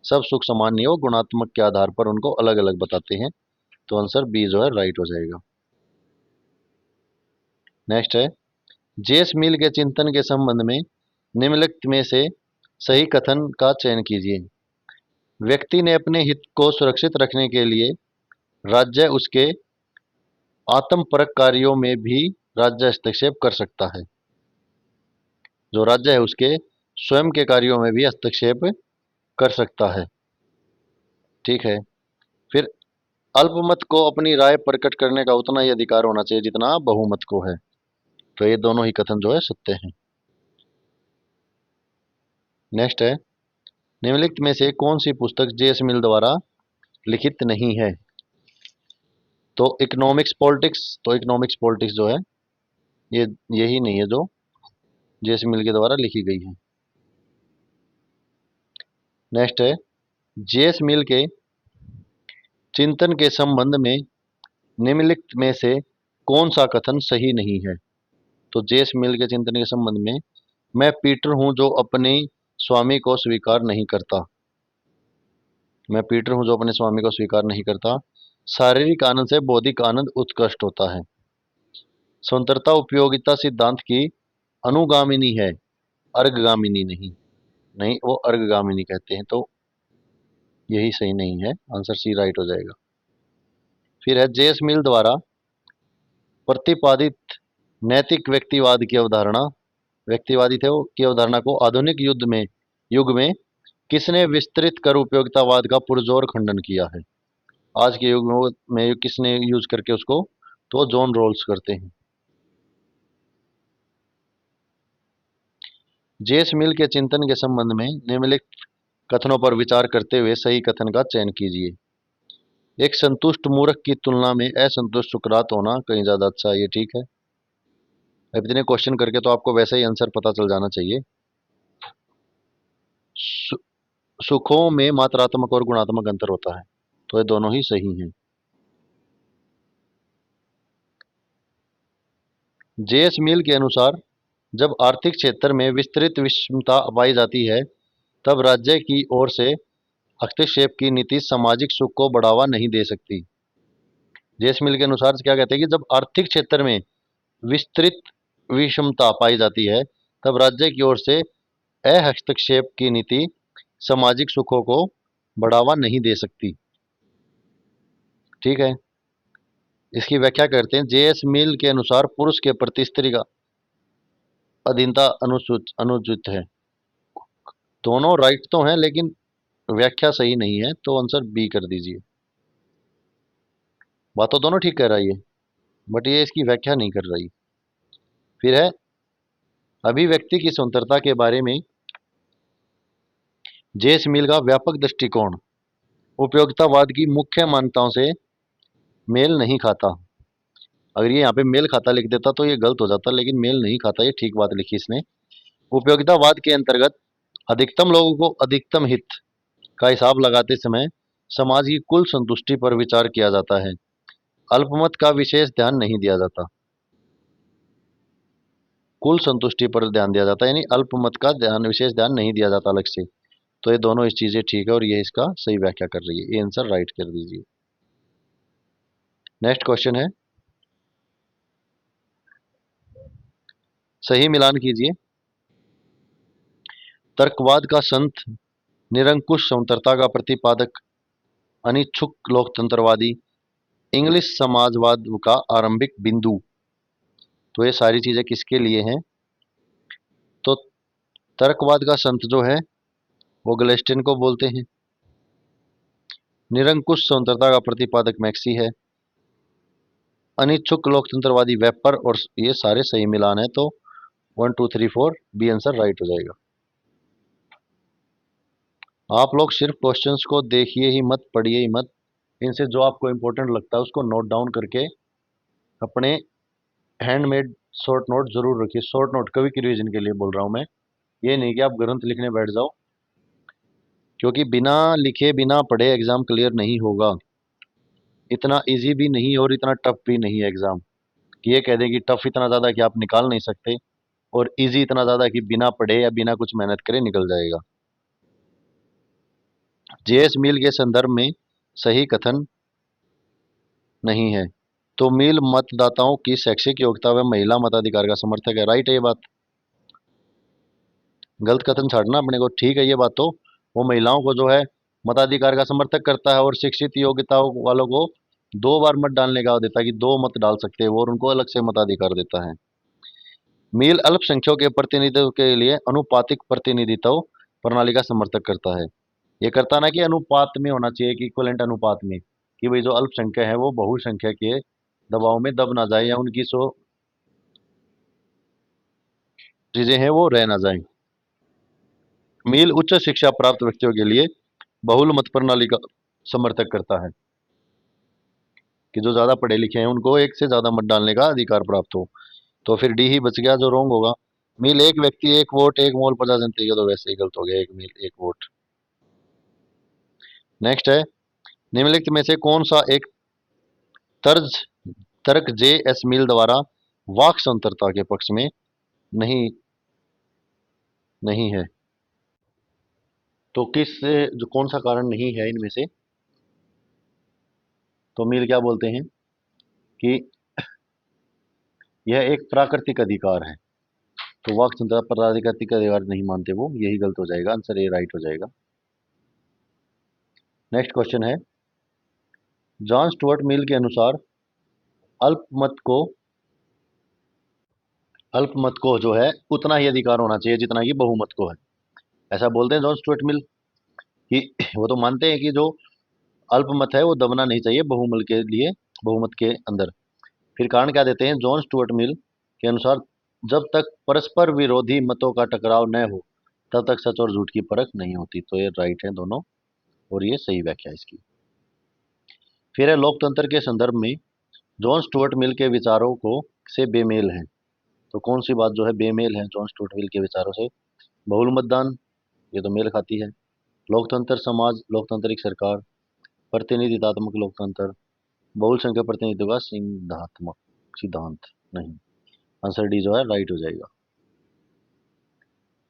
सब सुख समान नहीं हो, गुणात्मक के आधार पर उनको अलग अलग बताते हैं, तो आंसर बी जो है राइट हो जाएगा। नेक्स्ट है, जेस मिल के चिंतन के संबंध में निम्नलिखित में से सही कथन का चयन कीजिए। व्यक्ति ने अपने हित को सुरक्षित रखने के लिए राज्य उसके आत्मपरक कार्यों में भी राज्य हस्तक्षेप कर सकता है। जो राज्य है उसके स्वयं के कार्यों में भी हस्तक्षेप कर सकता है। ठीक है। फिर अल्पमत को अपनी राय प्रकट करने का उतना ही अधिकार होना चाहिए जितना बहुमत को है। तो ये दोनों ही कथन जो है सत्य हैं। नेक्स्ट है, निम्नलिखित में से कौन सी पुस्तक जेएस मिल द्वारा लिखित नहीं है? तो इकोनॉमिक्स पॉलिटिक्स जो है ये यही नहीं है जो जेएस मिल के द्वारा लिखी गई है। नेक्स्ट है, जेएस मिल के चिंतन के संबंध में निम्नलिखित में से कौन सा कथन सही नहीं है? तो जेएस मिल के चिंतन के संबंध में, मैं पीटर हूं जो अपने स्वामी को स्वीकार नहीं करता। मैं पीटर हूं जो अपने स्वामी को स्वीकार नहीं करता। शारीरिक आनंद से बौद्धिक आनंद उत्कृष्ट होता है। स्वतंत्रता उपयोगिता सिद्धांत की अनुगामिनी है, अर्गगामिनी नहीं। नहीं, वो अर्गगामिनी कहते हैं, तो यही सही नहीं है। आंसर सी राइट हो जाएगा। फिर है, जेएस मिल द्वारा प्रतिपादित नैतिक व्यक्तिवाद की अवधारणा, व्यक्तिवादी थे वो, की अवधारणा को आधुनिक युग में किसने विस्तृत कर उपयोगितावाद का पुरजोर खंडन किया है? आज के युग में किसने यूज करके उसको? तो जॉन रोल्स करते हैं। जेस मिल के चिंतन के संबंध में निम्नलिखित कथनों पर विचार करते हुए सही कथन का चयन कीजिए। एक संतुष्ट मूर्ख की तुलना में असंतुष्ट सुकरात होना कहीं ज्यादा अच्छा है। ये ठीक है। अब इतने क्वेश्चन करके तो आपको वैसे ही आंसर पता चल जाना चाहिए। सु, सुखों में मात्रात्मक और गुणात्मक अंतर होता है, तो ये दोनों ही सही हैं। जेएस मिल के अनुसार जब आर्थिक क्षेत्र में विस्तृत विषमता पाई जाती है तब राज्य की ओर से हस्तक्षेप की नीति सामाजिक सुख को बढ़ावा नहीं दे सकती। जेएस मिल के अनुसार क्या कहते हैं कि जब आर्थिक क्षेत्र में विस्तृत विषमता पाई जाती है तब राज्य की ओर से हस्तक्षेप की नीति सामाजिक सुखों को बढ़ावा नहीं दे सकती। ठीक है। इसकी व्याख्या करते हैं। जेएस मिल के अनुसार पुरुष के प्रति स्त्री का अधीनता अनुचित है। दोनों राइट तो हैं लेकिन व्याख्या सही नहीं है, तो आंसर बी कर दीजिए। बात तो दोनों ठीक कह रहा है ये, बट ये इसकी व्याख्या नहीं कर रही। फिर है, अभिव्यक्ति की स्वतंत्रता के बारे में जेस मिल का व्यापक दृष्टिकोण उपयोगितावाद की मुख्य मान्यताओं से मेल नहीं खाता। अगर ये यहाँ पे मेल खाता लिख देता तो ये गलत हो जाता, लेकिन मेल नहीं खाता, ये ठीक बात लिखी इसने। उपयोगितावाद के अंतर्गत अधिकतम लोगों को अधिकतम हित का हिसाब लगाते समय समाज की कुल संतुष्टि पर विचार किया जाता है। अल्पमत का विशेष ध्यान नहीं दिया जाता, कुल संतुष्टि पर ध्यान दिया जाता है, यानी अल्पमत का विशेष ध्यान नहीं दिया जाता अलग से। तो ये दोनों इस चीजें ठीक है और ये इसका सही व्याख्या कर रही है। ये आंसर राइट कर दीजिए। नेक्स्ट क्वेश्चन है, सही मिलान कीजिए। तर्कवाद का संत, निरंकुश स्वतंत्रता का प्रतिपादक, अनिच्छुक लोकतंत्रवादी, इंग्लिश समाजवाद का आरंभिक बिंदु। तो ये सारी चीजें किसके लिए हैं? तो तर्कवाद का संत जो है वो गलेस्टिन को बोलते हैं। निरंकुश स्वतंत्रता का प्रतिपादक मैक्सी है। अनिच्छुक लोकतंत्रवादी वेपर, और ये सारे सही मिलान है। तो 1 2 3 4 बी आंसर राइट हो जाएगा। आप लोग सिर्फ क्वेश्चंस को देखिए ही मत, पढ़िए ही मत। इनसे जो आपको इंपॉर्टेंट लगता है उसको नोट डाउन करके अपने हैंडमेड शॉर्ट नोट जरूर रखिए। शॉर्ट नोट कभी की रिवीजन के लिए बोल रहा हूँ मैं, ये नहीं कि आप ग्रंथ लिखने बैठ जाओ, क्योंकि बिना लिखे बिना पढ़े एग्जाम क्लियर नहीं होगा। इतना इजी भी नहीं और इतना टफ भी नहीं है एग्जाम कि ये कह दें कि टफ इतना ज़्यादा कि आप निकाल नहीं सकते और इजी इतना ज़्यादा कि बिना पढ़े या बिना कुछ मेहनत करे निकल जाएगा। जेएस मिल के संदर्भ में सही कथन नहीं है। तो मिल मतदाताओं की शैक्षिक योग्यता व महिला मताधिकार का समर्थक है। राइट है ये बात, गलत कथन छाड़ना अपने को। ठीक है ये बात, तो वो महिलाओं को जो है मताधिकार का समर्थक करता है और शिक्षित योग्यता वालों को 2 बार मत डालने का देता है कि 2 मत डाल सकते हैं वो, और उनको अलग से मताधिकार देता है। मील अल्पसंख्यकों के प्रतिनिधित्व के लिए अनुपातिक प्रतिनिधित्व प्रणाली का समर्थक करता है। ये करता ना कि अनुपात में होना चाहिए, कि इक्वलेंट अनुपात में, कि भाई जो अल्पसंख्यक है वो बहुसंख्यक के दबाव में दब ना जाए, या उनकी जो चीजें हैं वो रह ना जाए। मील उच्च शिक्षा प्राप्त व्यक्तियों के लिए बहुल मत प्रणाली का समर्थक करता है, कि जो ज्यादा पढ़े लिखे हैं उनको एक से ज्यादा मत डालने का अधिकार प्राप्त हो। तो फिर डी ही बच गया जो रोंग होगा। मील एक व्यक्ति एक वोट एक मोल 50 जनता का, तो वैसे ही गलत हो गया, एक मील एक वोट। नेक्स्ट है, निम्नलिखित में से कौन सा एक तर्ज तर्क जे एस मिल द्वारा वाक स्वतंत्रता के पक्ष में नहीं नहीं है? तो किस जो कौन सा कारण नहीं है इनमें से? तो मिल क्या बोलते हैं कि यह एक प्राकृतिक अधिकार है, तो वाक स्वतंत्रता प्राकृतिक अधिकार नहीं मानते वो, यही गलत हो जाएगा, आंसर ए राइट हो जाएगा। नेक्स्ट क्वेश्चन है, जॉन स्टुअर्ट मिल के अनुसार अल्पमत को अल्पमत को जो है उतना ही अधिकार होना चाहिए जितना कि बहुमत को है, ऐसा बोलते हैं जॉन स्टुअर्ट मिल। कि वो तो मानते हैं कि जो अल्पमत है वो दबना नहीं चाहिए बहुमत के लिए, बहुमत के अंदर। फिर कारण क्या देते हैं जॉन स्टुअर्ट मिल के अनुसार, जब तक परस्पर विरोधी मतों का टकराव न हो तब तक सच और झूठ की परख नहीं होती। तो ये राइट है दोनों, और ये सही व्याख्या है इसकी। फिर है, लोकतंत्र के संदर्भ में जॉन स्टुअर्ट मिल के विचारों को से बेमेल है। तो कौन सी बात जो है बेमेल है जॉन स्टुअर्ट मिल के विचारों से? बहुल मतदान, ये तो मेल खाती है। लोकतंत्र समाज, लोकतांत्रिक सरकार, प्रतिनिधित्वात्मक लोकतंत्र, बहुसंख्यक प्रतिनिधित्व का सिद्धांतात्मक सिद्धांत नहीं। आंसर डी जो है राइट हो जाएगा।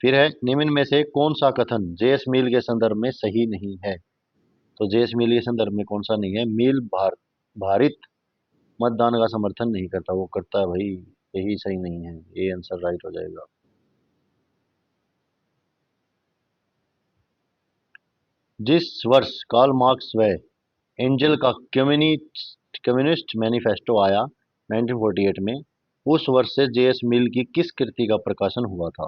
फिर है, निम्न में से कौन सा कथन जेएस मिल के संदर्भ में सही नहीं है? तो जेएस मिल के संदर्भ में कौन सा नहीं है? मिल भारित मतदान का समर्थन नहीं करता, वो करता है भाई, यही सही नहीं है, ये आंसर राइट हो जाएगा। जिस वर्ष कार्ल मार्क्स व एंजल का कम्युनिस्ट मैनिफेस्टो आया 1948 में, उस वर्ष से जेएस मिल की किस कृति का प्रकाशन हुआ था?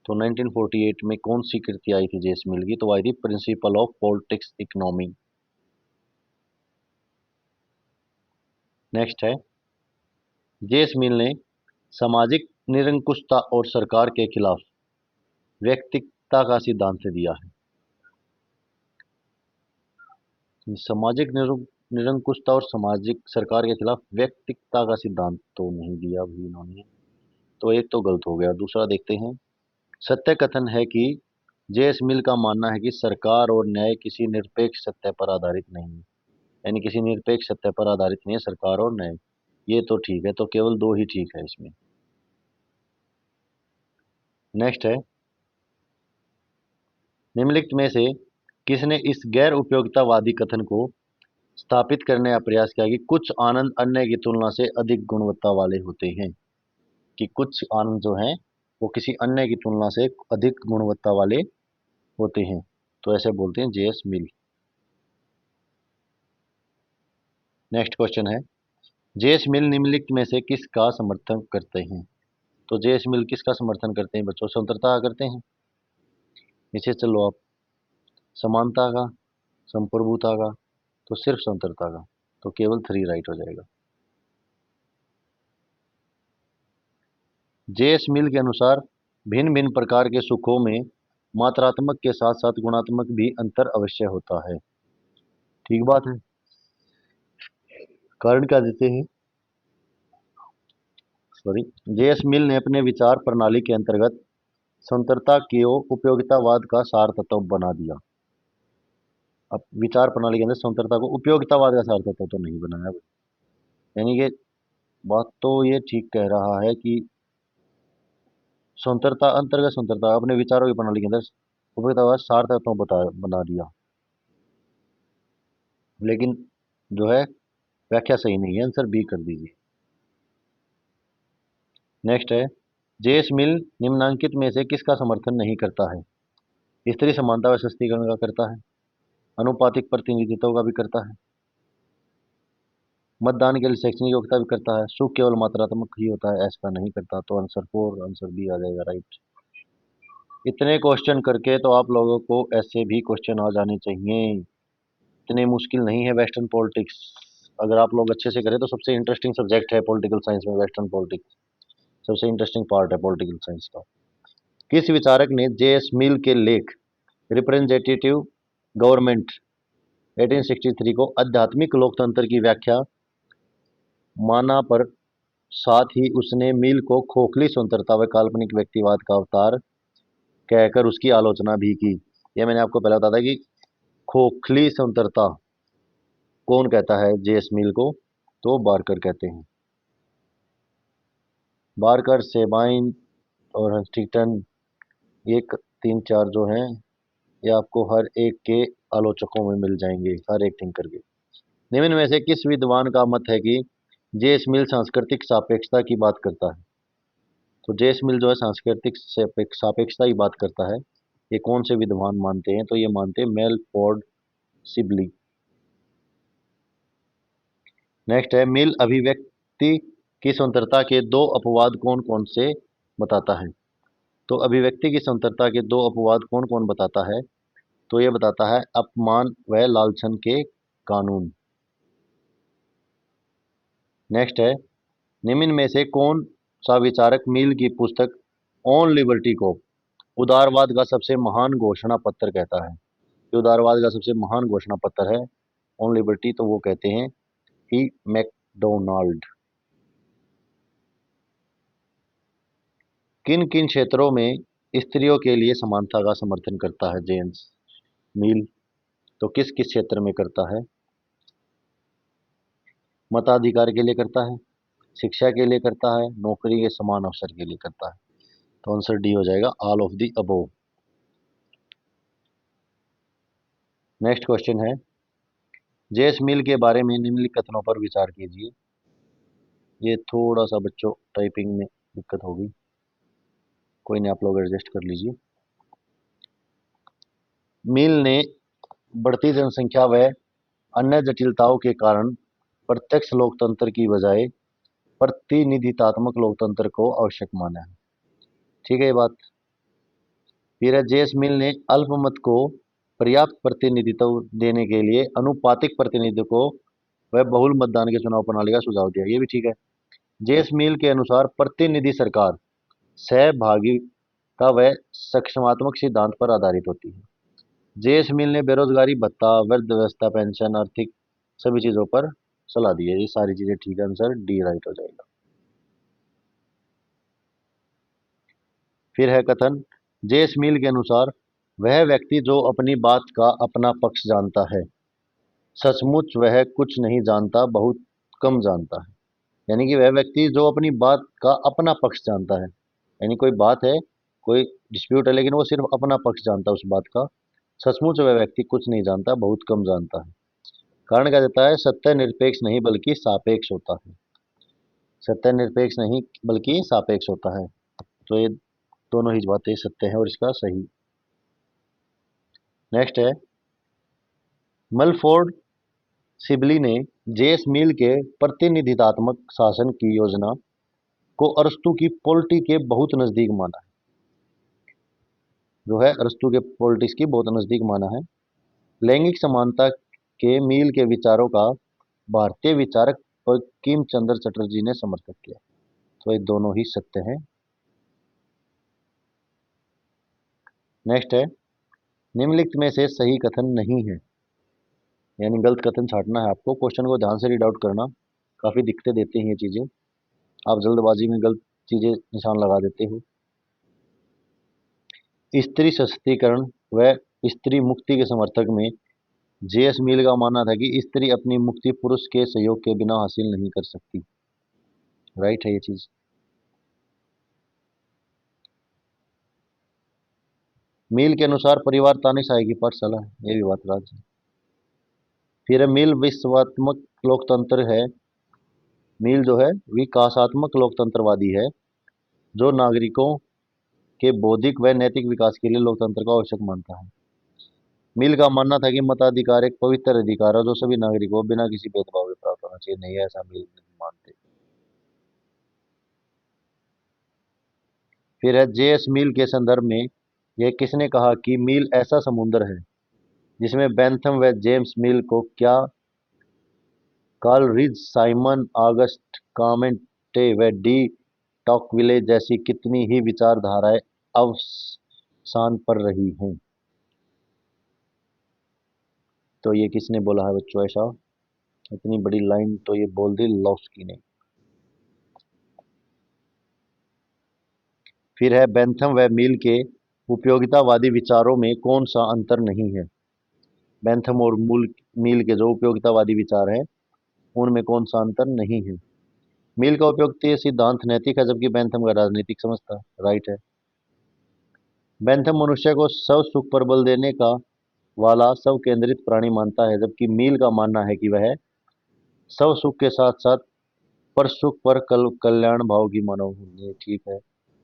तो 1948 में कौन सी कृति आई थी जेएस मिल की? तो आई थी principal of politics economy. Next है, जेएस मिल ने सामाजिक निरंकुशता और सरकार के खिलाफ व्यक्तिकता का सिद्धांत दिया है। सामाजिक निरंकुशता और सामाजिक सरकार के खिलाफ व्यक्तिकता का सिद्धांत तो नहीं दिया भी इन्होंने, तो एक तो गलत हो गया। दूसरा देखते हैं, सत्य कथन है कि जेएस मिल का मानना है कि सरकार और न्याय किसी निरपेक्ष सत्य पर आधारित नहीं है, यानी किसी निरपेक्ष सत्य पर आधारित नहीं है सरकार और न्याय। ये तो ठीक है, तो केवल दो ही ठीक है इसमें। नेक्स्ट है, निम्नलिखित में से किसने इस गैर उपयोगितावादी कथन को स्थापित करने का प्रयास किया कि कुछ आनंद अन्य की तुलना से अधिक गुणवत्ता वाले होते हैं? कि कुछ आनंद जो हैं वो किसी अन्य की तुलना से अधिक गुणवत्ता वाले होते हैं, तो ऐसे बोलते हैं जेएस मिल। नेक्स्ट क्वेश्चन है, जेएस मिल निम्नलिखित में से किसका समर्थन करते हैं? तो जेएस मिल किसका समर्थन करते हैं बच्चों? स्वतंत्रता का करते हैं। नीचे चलो आप, समानता का, संप्रभुता का, तो सिर्फ स्वतंत्रता का, तो केवल 3 राइट हो जाएगा। जेएस मिल के अनुसार भिन्न भिन्न प्रकार के सुखों में मात्रात्मक के साथ साथ गुणात्मक भी अंतर अवश्य होता है। ठीक बात है। कारण क्या देते हैं? सॉरी, जेएस मिल ने अपने विचार प्रणाली के अंतर्गत स्वतंत्रता को उपयोगितावाद का सार तत्व बना दिया। अब विचार प्रणाली के अंदर स्वतंत्रता को उपयोगितावाद का सार तत्व तो नहीं बनाया, यानी कि बात तो ये ठीक कह रहा है कि स्वतंत्रता अंतर्गत स्वतंत्रता अपने विचारों की प्रणाली के अंदर उपयोगितावाद सार तत्व बना दिया, लेकिन जो है व्याख्या सही नहीं है, आंसर बी कर दीजिए। नेक्स्ट है, जेएस मिल निम्नांकित में से किसका समर्थन नहीं करता है? स्त्री समानता व सशक्तिकरण का करता है, अनुपातिक प्रतिनिधित्व का भी करता है, मतदान के लिए शैक्षणिक योग्यता भी करता है। सुख केवल मात्रात्मक ही होता है, ऐसा नहीं करता। तो आंसर 4, आंसर बी आ जाएगा राइट। इतने क्वेश्चन करके तो आप लोगों को ऐसे भी क्वेश्चन आ जाने चाहिए, इतने मुश्किल नहीं है वेस्टर्न पॉलिटिक्स। अगर आप लोग अच्छे से करें तो सबसे इंटरेस्टिंग सब्जेक्ट है पॉलिटिकल साइंस में वेस्टर्न पॉलिटिक्स, सबसे इंटरेस्टिंग पार्ट है पॉलिटिकल साइंस का। किस विचारक ने जे.एस. मिल के लेख रिप्रेजेंटेटिव गवर्नमेंट 1863 को आध्यात्मिक लोकतंत्र की व्याख्या माना, पर साथ ही उसने मिल को खोखली स्वतंत्रता व काल्पनिक व्यक्तिवाद का अवतार कहकर उसकी आलोचना भी की। यह मैंने आपको पहले बताया था कि खोखली स्वतंत्रता कौन कहता है जे.एस. मिल को, तो बारकर कहते हैं। बारकर, सेबाइन और हंटिंगटन, ये 3-4 जो हैं ये आपको हर एक के आलोचकों में मिल जाएंगे, हर एक थिंकर के। निम्न में से किस विद्वान का मत है कि जे.एस. मिल सांस्कृतिक सापेक्षता की बात करता है? तो जे.एस. मिल जो है सांस्कृतिक सापेक्षता की बात करता है, ये कौन से विद्वान मानते हैं? तो ये मानते हैं मेलफोर्ड सिबली। नेक्स्ट है, मिल अभिव्यक्ति की स्वतंत्रता के दो अपवाद कौन कौन से बताता है? तो अभिव्यक्ति की स्वतंत्रता के दो अपवाद कौन कौन बताता है? तो ये बताता है अपमान व लालसन के कानून। नेक्स्ट है, निम्न में से कौन सा विचारक मिल की पुस्तक ऑन लिबर्टी को उदारवाद का सबसे महान घोषणा पत्र कहता है? ये उदारवाद का सबसे महान घोषणा पत्र है ऑन लिबर्टी, तो वो कहते हैं ई मैकडोनाल्ड। किन किन क्षेत्रों में स्त्रियों के लिए समानता का समर्थन करता है जेम्स मिल? तो किस किस क्षेत्र में करता है? मताधिकार के लिए करता है, शिक्षा के लिए करता है, नौकरी के समान अवसर के लिए करता है। तो आंसर डी हो जाएगा, all of the above. Next question है, जेस मिल के बारे में निम्नलिखित कथनों पर विचार कीजिए। ये थोड़ा सा बच्चों टाइपिंग में दिक्कत होगी, कोई नहीं, आप लोग एडजस्ट कर लीजिए। मिल ने बढ़ती जनसंख्या व अन्य जटिलताओं के कारण प्रत्यक्ष लोकतंत्र की बजाय प्रतिनिधित्वात्मक लोकतंत्र को आवश्यक माना है। ठीक है ये बात। फिर है, जेस मिल ने अल्पमत को पर्याप्त प्रतिनिधित्व देने के लिए अनुपातिक प्रतिनिधित्व को व बहुल मतदान के चुनाव प्रणाली का सुझाव दिया। ये भी ठीक है। जेस मिल के अनुसार प्रतिनिधि सरकार सहभागिता व सक्षमात्मक सिद्धांत पर आधारित होती है। जेस मिल ने बेरोजगारी भत्ता, वृद्धावस्था पेंशन, आर्थिक सभी चीजों पर सलाह दी है। ये सारी चीजें ठीक है, आंसर डी राइट हो जाएगा। फिर है कथन, जेस मिल के अनुसार वह व्यक्ति जो अपनी बात का अपना पक्ष जानता है, सचमुच वह कुछ नहीं जानता, बहुत कम जानता है। यानी कि वह व्यक्ति जो अपनी बात का अपना पक्ष जानता है, यानी कोई बात है, कोई डिस्प्यूट है, लेकिन वो सिर्फ अपना पक्ष जानता है उस बात का, सचमुच वह व्यक्ति कुछ नहीं जानता, बहुत कम जानता है। कारण क्या देता है? सत्य निरपेक्ष नहीं बल्कि सापेक्ष होता है। सत्य निरपेक्ष नहीं बल्कि सापेक्ष होता है। तो ये दोनों ही बातें सत्य है और इसका सही। नेक्स्ट है, मलफोर्ड सिबली ने जेस मिल के प्रतिनिधित्वात्मक शासन की योजना को अरस्तु की पॉलिटी के बहुत नजदीक माना है। जो है अरस्तु के पॉलिटिक्स की बहुत नजदीक माना है। लैंगिक समानता के मिल के विचारों का भारतीय विचारक बंकिम चंद्र चटर्जी ने समर्थन किया। तो ये दोनों ही सत्य हैं। नेक्स्ट है, निम्नलिखित में से सही कथन नहीं है, यानी गलत कथन छांटना है आपको। क्वेश्चन को ध्यान से रीड आउट करना, काफी दिक्कतें देती हैं ये चीजें, आप जल्दबाजी में गलत चीजें निशान लगा देते हो। स्त्री सशक्तिकरण व स्त्री मुक्ति के समर्थक में जेएस मिल का मानना था कि स्त्री अपनी मुक्ति पुरुष के सहयोग के बिना हासिल नहीं कर सकती। राइट है ये चीज। मिल के अनुसार परिवार तानाशाही की पाठशाला है, ये भी बात राज है। फिर मिल विश्वात्मक लोकतंत्र है। मिल जो है विकासात्मक लोकतंत्रवादी है, जो नागरिकों के बौद्धिक व नैतिक विकास के लिए लोकतंत्र को आवश्यक मानता है। मिल का मानना था कि मताधिकार एक पवित्र अधिकार है जो सभी नागरिकों को बिना किसी भेदभाव के प्राप्त होना चाहिए, नहीं ऐसा मिल नहीं मानते। फिर है जेएस मिल के संदर्भ में यह किसने कहा कि मिल ऐसा समुद्र है जिसमें बेंथम व जेम्स मिल को क्या कार्ल साइमन ऑगस्ट कॉमेटे व डी टॉकविले जैसी कितनी ही विचारधाराएं अवसान पर रही हैं। तो ये किसने बोला है बच्चों ऐसा? इतनी बड़ी लाइन तो ये बोल दी लॉस्की ने। फिर है बेंथम व मील के उपयोगितावादी विचारों में कौन सा अंतर नहीं है? बेंथम और मूल मील के जो उपयोगितावादी विचार हैं उनमें कौन सा अंतर नहीं है? मील का उपयोगिता सिद्धांत नैतिक है जबकि बेंथम का राजनीतिक समझता। राइट है। बेंथम मनुष्य को स्व सुख पर बल देने का वाला स्व केंद्रित प्राणी मानता है जबकि मील का मानना है कि वह स्व सुख के साथ साथ पर सुख पर कल्याण भाव की मानव होनी। ठीक है।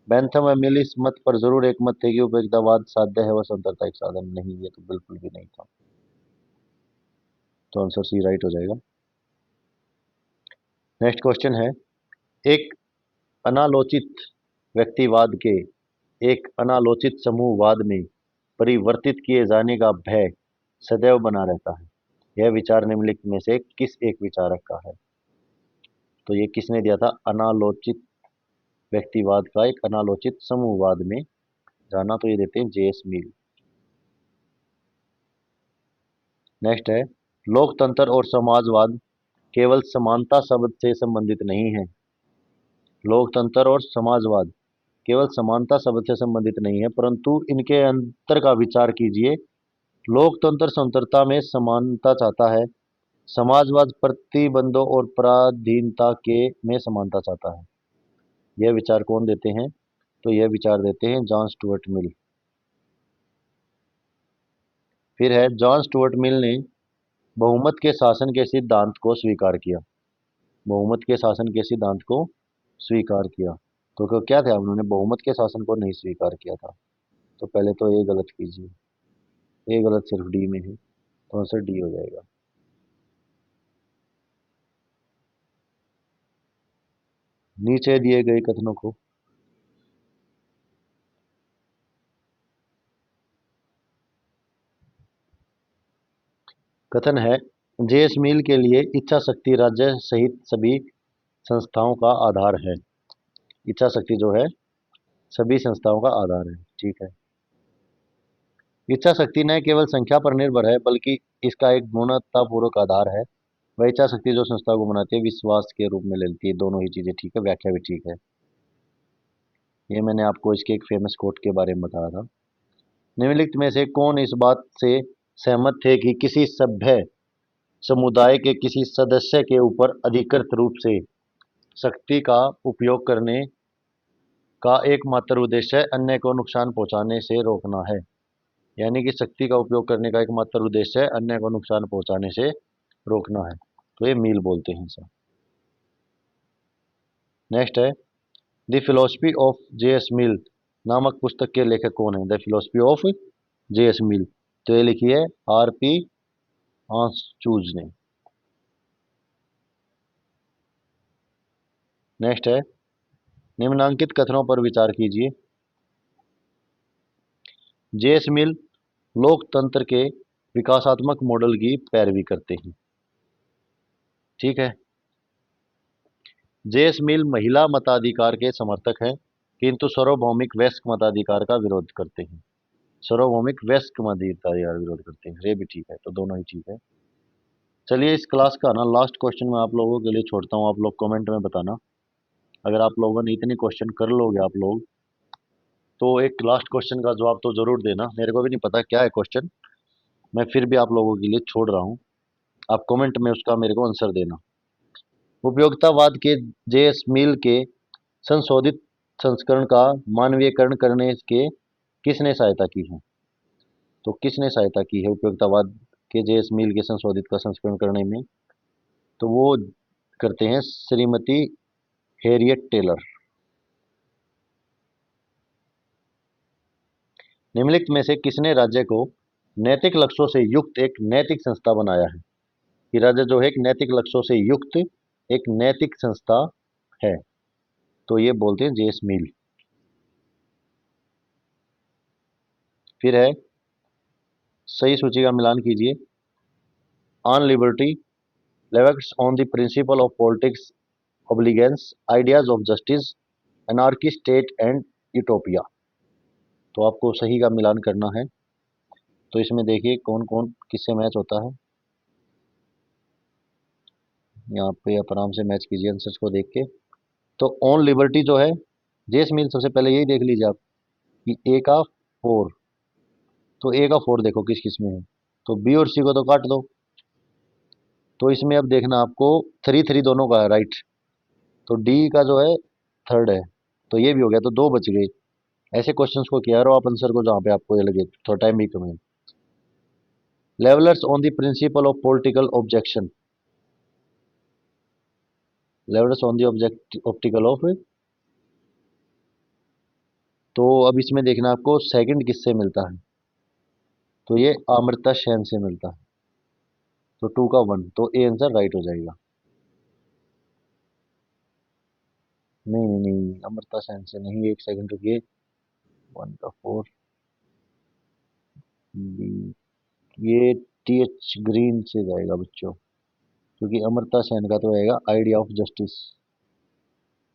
बेंथम और मिल इस मत पर जरूर एक मत थे कि उपयोगितावाद साध्य है व स्वतंत्रता एक साधन नहीं। ये तो बिल्कुल भी नहीं था। तो आंसर सी राइट हो जाएगा। नेक्स्ट क्वेश्चन है एक अनालोचित व्यक्तिवाद के एक अनालोचित समूहवाद में परिवर्तित किए जाने का भय सदैव बना रहता है। यह विचार निम्नलिखित में से किस एक विचारक का है? तो ये किसने दिया था? अनालोचित व्यक्तिवाद का एक अनालोचित समूहवाद में जाना, तो ये देते हैं जेएस मिल। नेक्स्ट है लोकतंत्र और समाजवाद केवल समानता शब्द से संबंधित नहीं है। लोकतंत्र और समाजवाद केवल समानता शब्द से संबंधित नहीं है परंतु इनके अंतर का विचार कीजिए। लोकतंत्र स्वतंत्रता में समानता चाहता है, समाजवाद प्रतिबंधों और पराधीनता के में समानता चाहता है। यह विचार कौन देते हैं? तो यह विचार देते हैं जॉन स्टुअर्ट मिल। फिर है जॉन स्टुअर्ट मिल ने बहुमत के शासन के सिद्धांत को स्वीकार किया। बहुमत के शासन के सिद्धांत को स्वीकार किया। तो क्या था? उन्होंने बहुमत के शासन को नहीं स्वीकार किया था। तो पहले तो ये गलत कीजिए, ये गलत सिर्फ डी में है, तो आंसर डी हो जाएगा। नीचे दिए गए कथनों को कथन है जेएस मिल के लिए इच्छा शक्ति राज्य सहित सभी संस्थाओं का आधार है। इच्छा शक्ति जो है सभी संस्थाओं का आधार है। ठीक है। इच्छा शक्ति न केवल संख्या पर निर्भर है बल्कि इसका एक गुणवत्तापूर्वक आधार है। वह इच्छा शक्ति जो संस्था को बनाती है विश्वास के रूप में लेती है। दोनों ही चीजें ठीक है, व्याख्या भी ठीक है। ये मैंने आपको इसके एक फेमस कोट के बारे में बताया था। निम्नलिखित में से कौन इस बात से सहमत थे कि किसी सभ्य समुदाय के किसी सदस्य के ऊपर अधिकृत रूप से शक्ति का उपयोग करने का एकमात्र उद्देश्य अन्य को नुकसान पहुंचाने से रोकना है? यानी कि शक्ति का उपयोग करने का एकमात्र उद्देश्य है अन्य को नुकसान पहुंचाने से रोकना है। तो ये मील बोलते हैं सर। नेक्स्ट है द फिलोसफी ऑफ जेएस मिल नामक पुस्तक के लेखक कौन है? द फिलोसफी ऑफ जेएस मिल, तो ये लिखी है आर.पी. ऑस्चूज ने। नेक्स्ट है निम्नांकित कथनों पर विचार कीजिए। जेएस मिल लोकतंत्र के विकासात्मक मॉडल की पैरवी करते हैं। ठीक है। जेएस मिल महिला मताधिकार के समर्थक हैं किंतु सार्वभौमिक वयस्क मताधिकार का विरोध करते हैं। सार्वभौमिक वयस्क मताधिकार का विरोध करते हैं, ये भी ठीक है। तो दोनों ही ठीक है। चलिए इस क्लास का ना लास्ट क्वेश्चन मैं आप लोगों के लिए छोड़ता हूँ। आप लोग कमेंट में बताना। अगर आप लोगों ने इतने क्वेश्चन कर लोगे आप लोग, तो एक लास्ट क्वेश्चन का जवाब तो जरूर देना। मेरे को भी नहीं पता क्या है क्वेश्चन, मैं फिर भी आप लोगों के लिए छोड़ रहा हूँ। आप कमेंट में उसका मेरे को आंसर देना। उपयोगितावाद के जेएस मिल के संशोधित संस्करण का मानवीयकरण करने के किसने सहायता की है? तो किसने सहायता की है उपयोगितावाद के जेएस मिल के संशोधित का संस्करण करने में? तो वो करते हैं श्रीमती हैरियट टेलर। निम्नलिखित में से किसने राज्य को नैतिक लक्ष्यों से युक्त एक नैतिक संस्था बनाया है? कि राज्य जो है एक नैतिक लक्ष्यों से युक्त एक नैतिक संस्था है, तो ये बोलते हैं जेएस मिल। फिर है, सही सूची का मिलान कीजिए। ऑन लिबर्टी, लेवेक्स on the principle of politics, obligations, ideas of justice, anarchy state and utopia. तो आपको सही का मिलान करना है। तो इसमें देखिए कौन कौन किससे मैच होता है। यहाँ पे आप आराम से मैच कीजिए आंसर्स को देख के। तो ऑन लिबर्टी जो है जेस मिल, सबसे पहले यही देख लीजिए आप कि ए का 4, तो ए का 4 देखो किस किस में है, तो बी और सी को तो काट दो। तो इसमें अब देखना आपको 3 3 दोनों का है, राइट। तो डी का जो है 3rd है, तो ये भी हो गया, तो 2 बच गए। ऐसे क्वेश्चंस को किया करो आप आंसर को जहाँ पे आपको ये लगे, थोड़ा टाइम भी कम है। Levellers on the principle of political objection, levellers on the optical of, तो अब इसमें देखना आपको सेकंड किससे मिलता है, तो ये अमृता सेन से मिलता है। तो 2 का 1, तो ए आंसर राइट हो जाएगा। नहीं नहीं नहीं, अमृता सेन से नहीं, एक सेकंड रुकिए। 1 का 4, ये टी एच ग्रीन से जाएगा बच्चों, क्योंकि अमृता सेन का तो आएगा आइडिया ऑफ जस्टिस,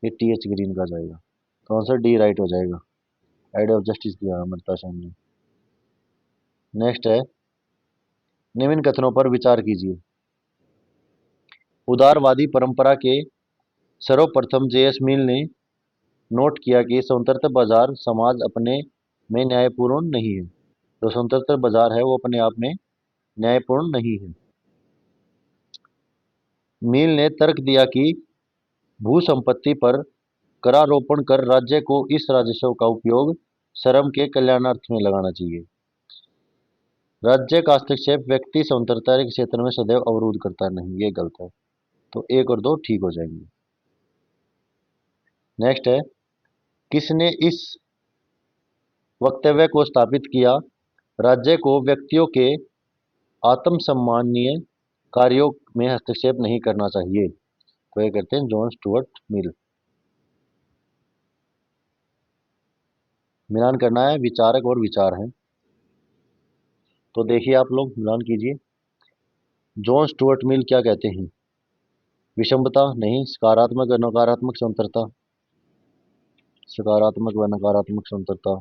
ये टी एच ग्रीन का जाएगा। तो आंसर डी राइट हो जाएगा, आइडिया ऑफ जस्टिस दिया अमृता सेन ने। नेक्स्ट है, निम्न कथनों पर विचार कीजिए। उदारवादी परंपरा के सर्वप्रथम जेएस मिल ने नोट किया कि स्वतंत्र बाजार समाज अपने में न्यायपूर्ण नहीं है। जो स्वतंत्र बाजार है वो अपने आप में न्यायपूर्ण नहीं है। मिल ने तर्क दिया कि भू संपत्ति पर करारोपण कर राज्य को इस राजस्व का उपयोग श्रम के कल्याणार्थ में लगाना चाहिए। राज्य का हस्तक्षेप व्यक्ति स्वतंत्रता के क्षेत्र में सदैव अवरोध करता नहीं, ये गलत है। तो 1 और 2 ठीक हो जाएंगे। नेक्स्ट है, किसने इस वक्तव्य को स्थापित किया, राज्य को व्यक्तियों के आत्मसम्मानीय कार्यों में हस्तक्षेप नहीं करना चाहिए। तो ये करते हैं जॉन स्टुअर्ट मिल। मिलान करना है, विचारक और विचार है। तो देखिए आप लोग मिलान कीजिए। जॉन स्टुअर्ट मिल क्या कहते हैं, विषमता नहीं, सकारात्मक और नकारात्मक स्वतंत्रता, सकारात्मक व नकारात्मक स्वतंत्रता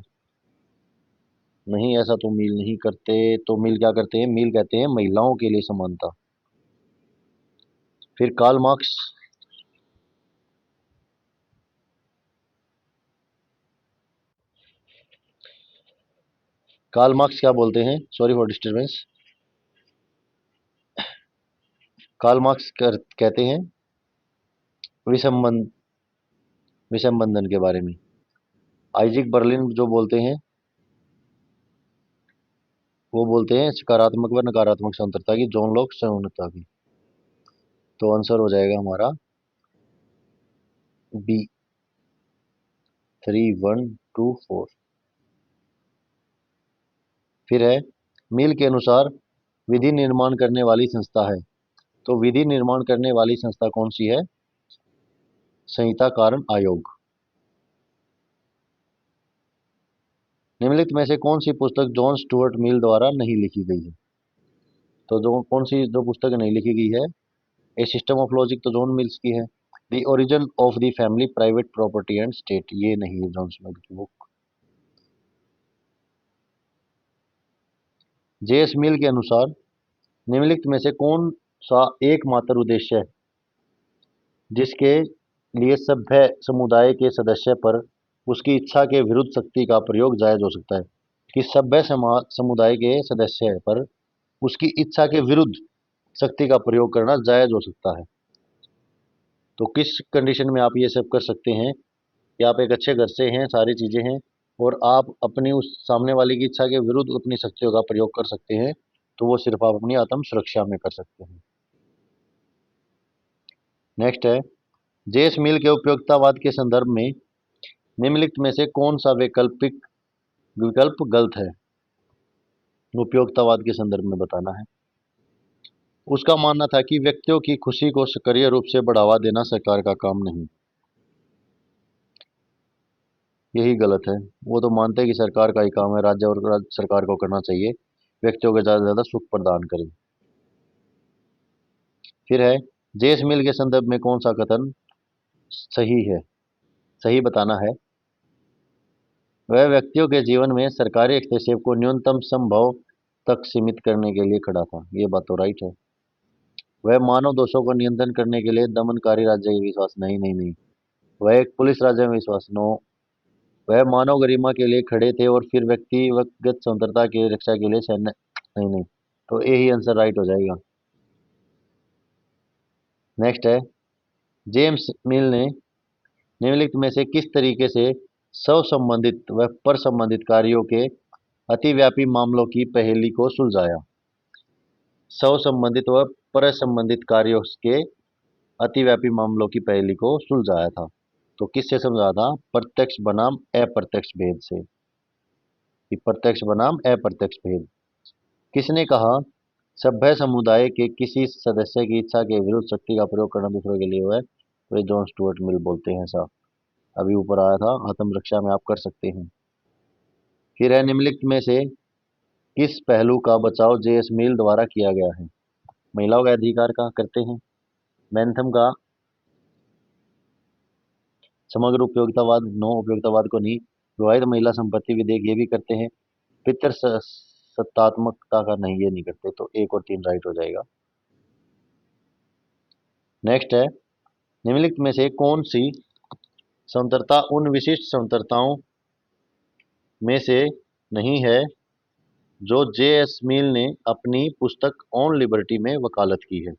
नहीं, ऐसा तो मिल नहीं करते। तो मिल क्या करते हैं, मिल कहते हैं महिलाओं के लिए समानता। फिर कार्ल मार्क्स, कार्ल मार्क्स क्या बोलते हैं, sorry for disturbance. Karl Marx कहते हैं विषम बंध विषम बंधन के बारे में। आइजिक बर्लिन जो बोलते हैं वो बोलते हैं सकारात्मक व नकारात्मक स्वतंत्रता की, जॉन लॉक संपूर्णता की। तो आंसर हो जाएगा हमारा बी, 3 1 2 4। फिर है, मिल के अनुसार विधि निर्माण करने वाली संस्था है। तो विधि निर्माण करने वाली संस्था कौन सी है, संहिता कारण आयोग। निम्नलिखित में से कौन सी पुस्तक जॉन स्टुअर्ट मिल द्वारा नहीं लिखी गई है। तो जो कौन सी जो पुस्तक नहीं लिखी गई है, ए सिस्टम ऑफ लॉजिक तो जॉन मिल्स की है। The origin of the family, private property and state, ये नहीं है जॉन स्मिथ की बुक। जेएस मिल के अनुसार निम्नलिखित में से कौन सा एकमात्र उद्देश्य है जिसके लिए सभ्य समुदाय के सदस्य पर उसकी इच्छा के विरुद्ध शक्ति का प्रयोग जायज हो सकता है। कि सभ्य समुदाय के सदस्य पर उसकी इच्छा के विरुद्ध शक्ति का प्रयोग करना जायज हो सकता है। तो किस कंडीशन में आप ये सब कर सकते हैं कि आप एक अच्छे घर से हैं, सारी चीज़ें हैं, और आप अपनी उस सामने वाले की इच्छा के विरुद्ध अपनी शक्तियों का प्रयोग कर सकते हैं, तो वो सिर्फ आप अपनी आत्म सुरक्षा में कर सकते हैं। नेक्स्ट है, जेस मिल के उपयोगितावाद के संदर्भ में निम्नलिखित में से कौन सा वैकल्पिक विकल्प गलत है, उपयोगितावाद के संदर्भ में बताना है। उसका मानना था कि व्यक्तियों की खुशी को सक्रिय रूप से बढ़ावा देना सरकार का काम नहीं। यही गलत है। वो तो मानते हैं कि सरकार का ही काम है, राज्य और राज्य सरकार को करना चाहिए, व्यक्तियों को ज़्यादा से ज़्यादा सुख प्रदान करें। फिर है, जेस मिल के संदर्भ में कौन सा कथन सही है, सही बताना है। वह व्यक्तियों के जीवन में सरकारी हस्तक्षेप को न्यूनतम संभव तक सीमित करने के लिए खड़ा था। ये बात तो राइट है। वह मानव दोषों को नियंत्रण करने के लिए दमनकारी राज्य के विश्वास, नहीं नहीं नहीं। वह एक पुलिस राज्य में विश्वास, नो। वह मानव गरिमा के लिए खड़े थे और फिर व्यक्तिगत स्वतंत्रता की रक्षा के लिए सैन्य, नहीं नहीं। तो यही आंसर राइट हो जाएगा। नेक्स्ट है, जेम्स मिल ने निम्नलिखित में से किस तरीके से स्व संबंधित व पर संबंधित कार्यों के अतिव्यापी मामलों की पहेली को सुलझाया। स्व संबंधित व पर संबंधित कार्यों के अतिव्यापी मामलों की पहेली को सुलझाया था। तो किससे समझाया था? प्रत्यक्ष बनाम अप्रत्यक्ष भेद से। कि प्रत्यक्ष बनाम अप्रत्यक्ष भेद। किसने कहा, सभ्य समुदाय के किसी सदस्य की इच्छा के विरुद्ध शक्ति का प्रयोग करना दूसरों के लिए हुआ है? तो ये जॉन स्टुअर्ट मिल बोलते हैं ऐसा। अभी ऊपर आया था, आत्मरक्षा में आप कर सकते हैं। फिर है, निम्नलिखित में से किस पहलू का बचाव जेएस मिल द्वारा किया गया है? महिलाओं के अधिकार का करते हैं, बेंथम का समग्र उपयोगितावाद, नो, उपयोगितावाद को नहीं। विवाहित महिला संपत्ति विधेयक, ये भी करते हैं। पितृ सत्तात्मकता का नहीं, ये नहीं करते। तो एक और तीन राइट हो जाएगा। नेक्स्ट है, निम्नलिखित में से कौन सी स्वतंत्रता उन विशिष्ट स्वतंत्रताओं में से नहीं है जो जेएस मिल ने अपनी पुस्तक ऑन लिबर्टी में वकालत की है?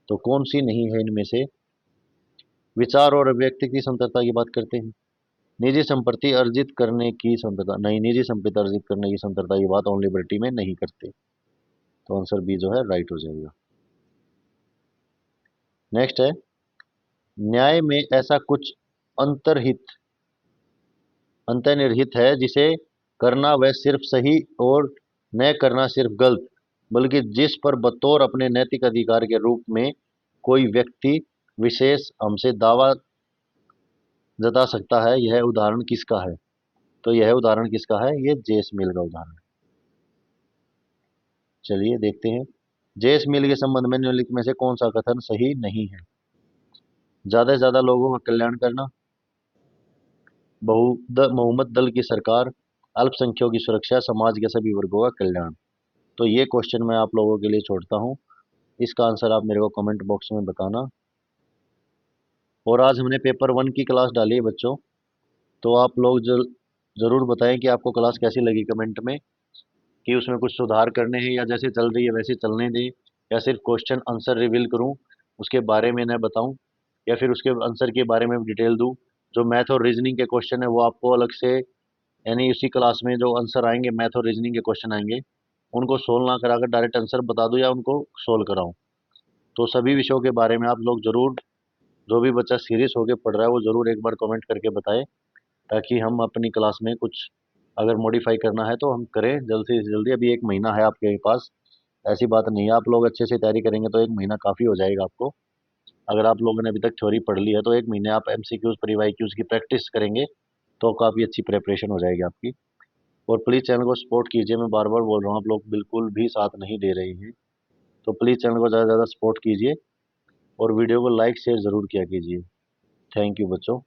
तो कौन सी नहीं है इनमें से? विचार और अभिव्यक्ति की स्वतंत्रता की बात करते हैं। निजी संपत्ति अर्जित करने की स्वतंत्रता नहीं, निजी संपत्ति अर्जित करने की स्वतंत्रता की बात ऑन लिबर्टी में नहीं करते। तो आंसर बी जो है राइट हो जाएगा। नेक्स्ट है, न्याय में ऐसा कुछ अंतर्हित अंतर्निहित है जिसे करना वह सिर्फ सही और न करना सिर्फ गलत, बल्कि जिस पर बतौर अपने नैतिक अधिकार के रूप में कोई व्यक्ति विशेष हमसे दावा जता सकता है, यह उदाहरण किसका है? तो यह उदाहरण किसका है? ये जेस मिल का उदाहरण है। चलिए देखते हैं, जेस मिल के संबंध में निम्नलिखित में से कौन सा कथन सही नहीं है? ज्यादा से ज्यादा लोगों का कल्याण करना, बहुमत दल की सरकार, अल्पसंख्यकों की सुरक्षा, समाज के सभी वर्गों का कल्याण। तो ये क्वेश्चन मैं आप लोगों के लिए छोड़ता हूँ, इसका आंसर आप मेरे को कमेंट बॉक्स में बताना। और आज हमने पेपर 1 की क्लास डाली है बच्चों, तो आप लोग ज़रूर बताएं कि आपको क्लास कैसी लगी कमेंट में, कि उसमें कुछ सुधार करने हैं या जैसे चल रही है वैसे चलने दें, या सिर्फ क्वेश्चन आंसर रिवील करूं, उसके बारे में न बताऊं, या फिर उसके आंसर के बारे में डिटेल दूं। जो मैथ और रीजनिंग के क्वेश्चन है वो आपको अलग से, यानी उसी क्लास में जो आंसर आएंगे, मैथ और रीजनिंग के क्वेश्चन आएंगे, उनको सोल्व ना कराकर डायरेक्ट आंसर बता दूं या उनको सोल्व कराऊं। तो सभी विषयों के बारे में आप लोग ज़रूर, जो भी बच्चा सीरियस होकर पढ़ रहा है वो ज़रूर एक बार कमेंट करके बताएं, ताकि हम अपनी क्लास में कुछ अगर मॉडिफाई करना है तो हम करें जल्द से जल्दी। अभी 1 महीना है आपके पास, ऐसी बात नहीं है। आप लोग अच्छे से तैयारी करेंगे तो 1 महीना काफ़ी हो जाएगा आपको। अगर आप लोगों ने अभी तक थ्योरी पढ़ ली है तो 1 महीने आप एमसीक्यूज प्री वाईक्यूज की प्रैक्टिस करेंगे तो काफ़ी अच्छी प्रिपरेशन हो जाएगी आपकी। और प्लीज़ चैनल को सपोर्ट कीजिए, मैं बार बार बोल रहा हूँ, आप लोग बिल्कुल भी साथ नहीं दे रहे हैं। तो प्लीज़ चैनल को ज़्यादा से ज़्यादा सपोर्ट कीजिए और वीडियो को लाइक शेयर ज़रूर किया कीजिए। थैंक यू बच्चों।